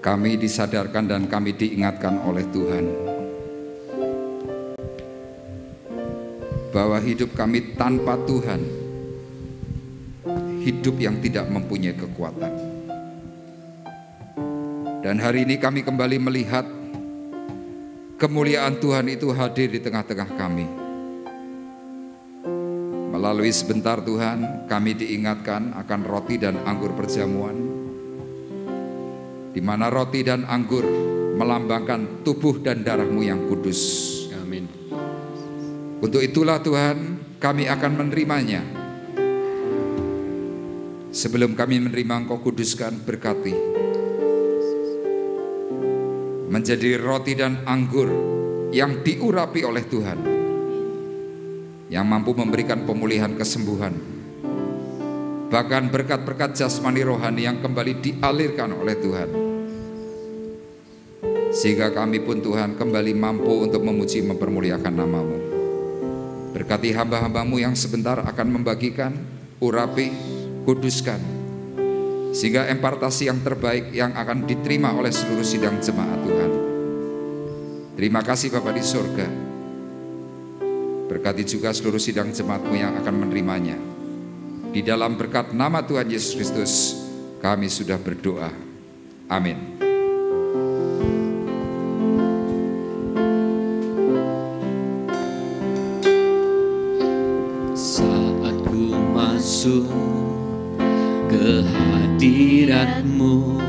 Kami disadarkan dan kami diingatkan oleh Tuhan bahwa hidup kami tanpa Tuhan, hidup yang tidak mempunyai kekuatan. Dan hari ini kami kembali melihat kemuliaan Tuhan itu hadir di tengah-tengah kami. Melalui sebentar Tuhan, kami diingatkan akan roti dan anggur perjamuan, di mana roti dan anggur melambangkan tubuh dan darah-Mu yang kudus. Amin. Untuk itulah Tuhan, kami akan menerimanya. Sebelum kami menerima, Engkau kuduskan, berkati. Menjadi roti dan anggur yang diurapi oleh Tuhan, yang mampu memberikan pemulihan kesembuhan, bahkan berkat-berkat jasmani rohani yang kembali dialirkan oleh Tuhan. Sehingga kami pun Tuhan kembali mampu untuk memuji mempermuliakan nama-Mu. Berkati hamba-hamba-Mu yang sebentar akan membagikan, urapi, kuduskan, sehingga impartasi yang terbaik yang akan diterima oleh seluruh sidang jemaat Tuhan. Terima kasih Bapa di surga. Berkati juga seluruh sidang jemaat-Mu yang akan menerimanya. Di dalam berkat nama Tuhan Yesus Kristus, kami sudah berdoa. Amin. Saat ku masuk ke hadirat-Mu,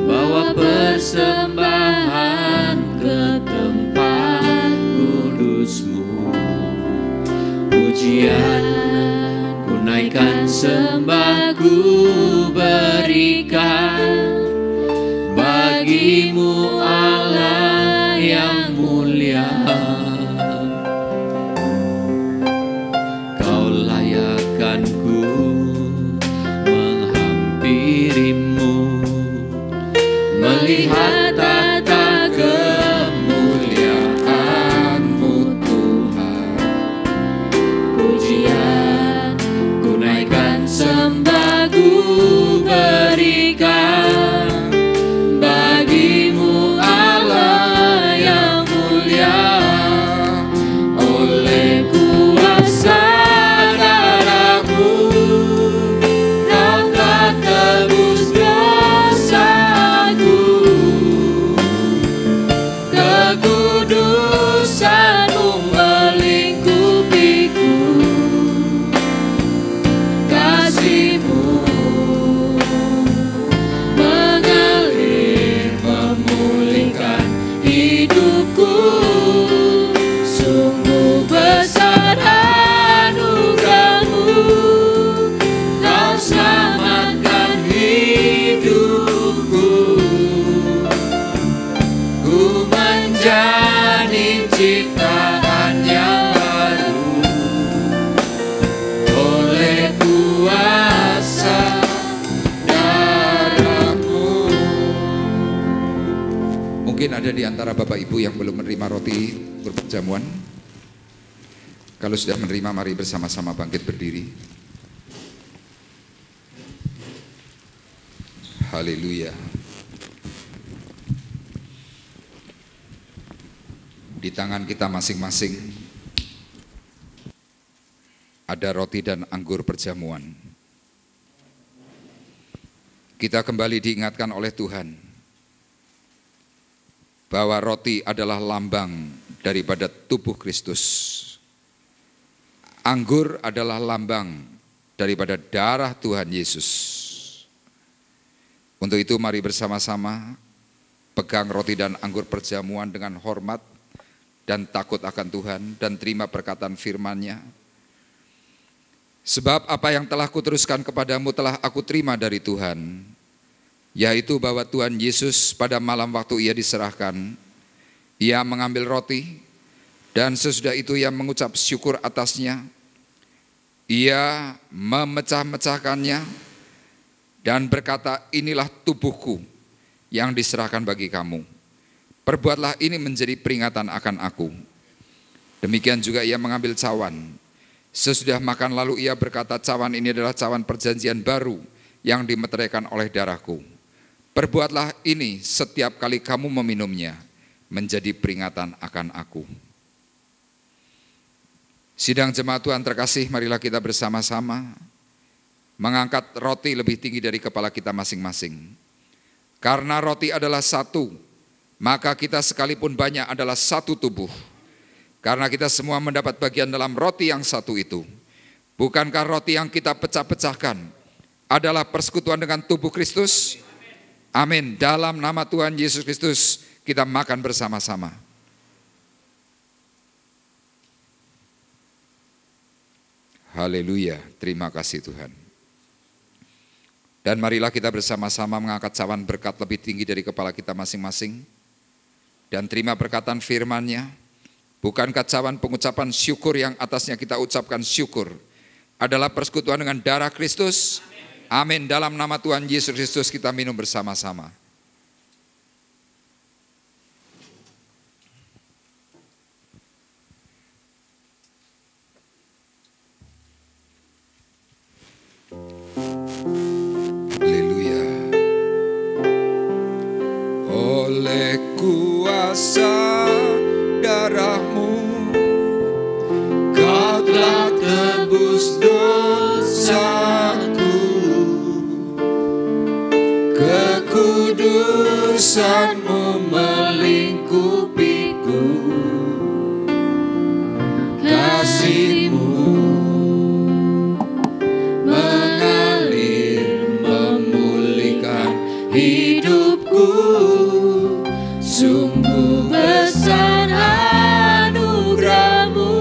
bawa persembahan ke tempat kudus-Mu, pujian ku naikkan, sembah ku berikan bagimu Allah yang mulia. Kau layakkan ku menghampirimu, melihat tata kemuliaan-Mu Tuhan. Pujian ku naikkan, sembah ku berikan Mungkin ada di antara Bapak Ibu yang belum menerima roti perjamuan. Kalau sudah menerima, mari bersama-sama bangkit berdiri. Haleluya. Di tangan kita masing-masing ada roti dan anggur perjamuan. Kita kembali diingatkan oleh Tuhan bahwa roti adalah lambang daripada tubuh Kristus. Anggur adalah lambang daripada darah Tuhan Yesus. Untuk itu mari bersama-sama pegang roti dan anggur perjamuan dengan hormat dan takut akan Tuhan dan terima perkataan firman-Nya. Sebab apa yang telah kuteruskan kepadamu telah aku terima dari Tuhan, yaitu bahwa Tuhan Yesus pada malam waktu ia diserahkan, ia mengambil roti dan sesudah itu ia mengucap syukur atasnya, ia memecah-mecahkannya dan berkata, inilah tubuhku yang diserahkan bagi kamu. Perbuatlah ini menjadi peringatan akan aku. Demikian juga ia mengambil cawan. Sesudah makan lalu ia berkata, cawan ini adalah cawan perjanjian baru yang dimeteraikan oleh darahku. Perbuatlah ini setiap kali kamu meminumnya menjadi peringatan akan aku. Sidang jemaat Tuhan terkasih, marilah kita bersama-sama mengangkat roti lebih tinggi dari kepala kita masing-masing. Karena roti adalah satu, maka kita sekalipun banyak adalah satu tubuh. Karena kita semua mendapat bagian dalam roti yang satu itu. Bukankah roti yang kita pecah-pecahkan adalah persekutuan dengan tubuh Kristus? Amin. Dalam nama Tuhan Yesus Kristus kita makan bersama-sama. Haleluya, terima kasih Tuhan. Dan marilah kita bersama-sama mengangkat cawan berkat lebih tinggi dari kepala kita masing-masing. Dan terima perkataan firman-Nya. Bukankah cawan pengucapan syukur yang atasnya kita ucapkan syukur adalah persekutuan dengan darah Kristus? Amin. Dalam nama Tuhan Yesus Kristus kita minum bersama-sama. Haleluya. Oleh kuasa darahmu kau telah tebus dosaku, kekudusanmu melingkupiku, kasihmu mengalir memulihkan hidupku, sungguh besar anugerahmu,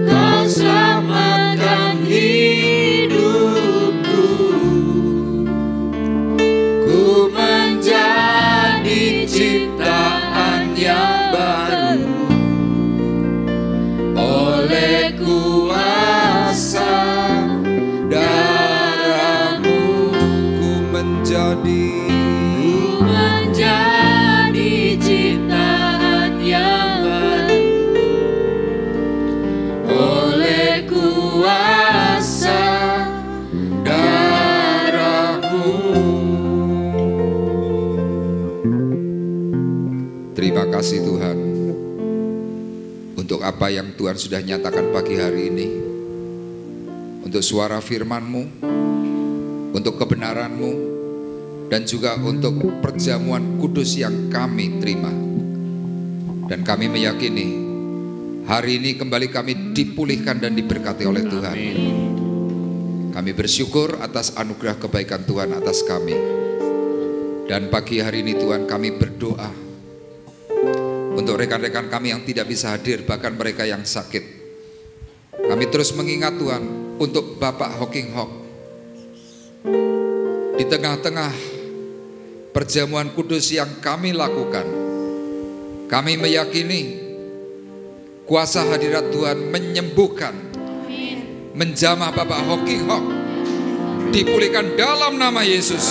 kau selamatkan hidupku, ku menjadi ciptaan yang baru, oleh kuasa darahmu, ku menjadi ciptaan yang baru, oleh kuasa darahmu. Terima kasih Tuhan untuk apa yang Tuhan sudah nyatakan pagi hari ini, untuk suara firman-Mu, untuk kebenaran-Mu, dan juga untuk perjamuan kudus yang kami terima. Dan kami meyakini hari ini kembali kami dipulihkan dan diberkati oleh Tuhan. Kami bersyukur atas anugerah kebaikan Tuhan atas kami. Dan pagi hari ini Tuhan kami berdoa untuk rekan-rekan kami yang tidak bisa hadir, bahkan mereka yang sakit. Kami terus mengingat Tuhan untuk Bapak Hocking Hock. Di tengah-tengah perjamuan kudus yang kami lakukan, kami meyakini kuasa hadirat Tuhan menyembuhkan, menjamah Bapak Hocking Hock, dipulihkan dalam nama Yesus.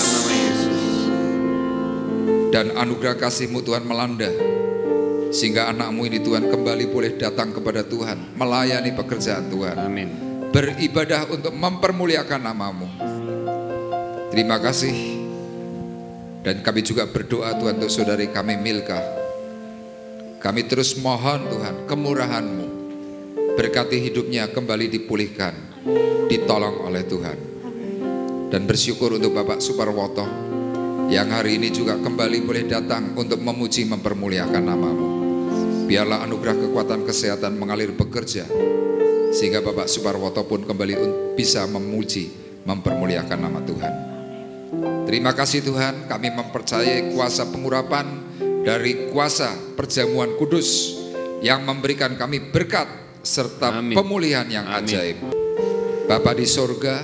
Dan anugerah kasih-Mu Tuhan melanda, sehingga anak-Mu ini Tuhan kembali boleh datang kepada Tuhan, melayani pekerjaan Tuhan, Amin. beribadah untuk mempermuliakan nama-Mu. Terima kasih. Dan kami juga berdoa Tuhan untuk saudari kami Milka. Kami terus mohon Tuhan kemurahan-Mu, berkati hidupnya kembali dipulihkan, ditolong oleh Tuhan. Dan bersyukur untuk Bapak Suparwoto yang hari ini juga kembali boleh datang untuk memuji mempermuliakan nama-Mu. Biarlah anugerah kekuatan kesehatan mengalir bekerja, sehingga Bapak Suparwoto pun kembali bisa memuji mempermuliakan nama Tuhan. Terima kasih Tuhan, kami mempercayai kuasa pengurapan dari kuasa perjamuan kudus yang memberikan kami berkat serta Amin. pemulihan yang ajaib. Bapa di sorga,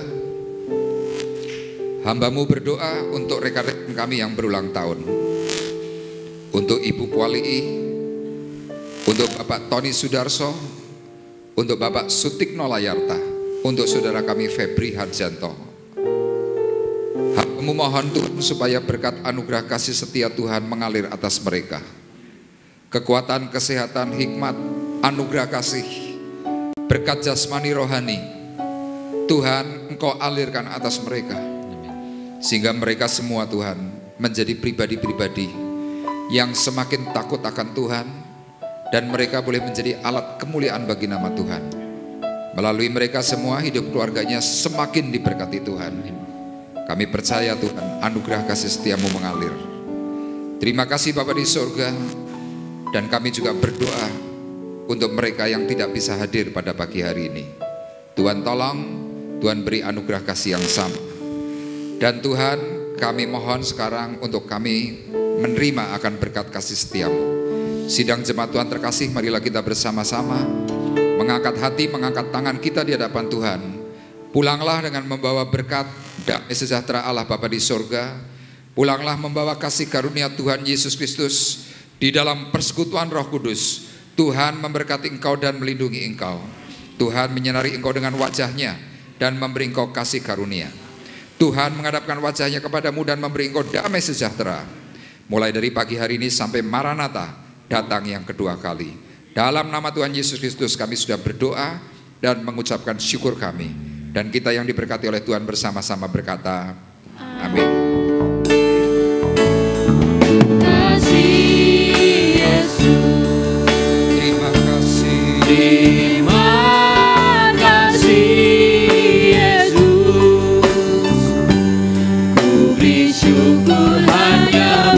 hamba-Mu berdoa untuk rekan-rekan kami yang berulang tahun, untuk Ibu Kualii, untuk Bapak Tony Sudarso, untuk Bapak Sutikno Layarta, untuk saudara kami Febri Harjanto. Hamba-Mu mohon Tuhan supaya berkat anugerah kasih setia Tuhan mengalir atas mereka. Kekuatan, kesehatan, hikmat, anugerah kasih, berkat jasmani rohani, Tuhan Engkau alirkan atas mereka, sehingga mereka semua Tuhan menjadi pribadi-pribadi yang semakin takut akan Tuhan, dan mereka boleh menjadi alat kemuliaan bagi nama Tuhan. Melalui mereka semua hidup keluarganya semakin diberkati Tuhan. Kami percaya Tuhan anugerah kasih setia-Mu mengalir. Terima kasih Bapa di surga. Dan kami juga berdoa untuk mereka yang tidak bisa hadir pada pagi hari ini. Tuhan tolong, Tuhan beri anugerah kasih yang sama. Dan Tuhan, kami mohon sekarang untuk kami menerima akan berkat kasih setia-Mu. Sidang jemaat Tuhan terkasih, marilah kita bersama-sama mengangkat hati, mengangkat tangan kita di hadapan Tuhan. Pulanglah dengan membawa berkat damai sejahtera Allah Bapa di sorga. Pulanglah membawa kasih karunia Tuhan Yesus Kristus di dalam persekutuan Roh Kudus. Tuhan memberkati engkau dan melindungi engkau. Tuhan menyinari engkau dengan wajah-Nya dan memberi engkau kasih karunia. Tuhan menghadapkan wajah-Nya kepadamu dan memberi engkau damai sejahtera. Mulai dari pagi hari ini sampai Maranatha datang yang kedua kali. Dalam nama Tuhan Yesus Kristus kami sudah berdoa dan mengucapkan syukur kami. Dan kita yang diberkati oleh Tuhan bersama-sama berkata, amin. Terima kasih. Terima kasih Yesus, ku beri syukur hanya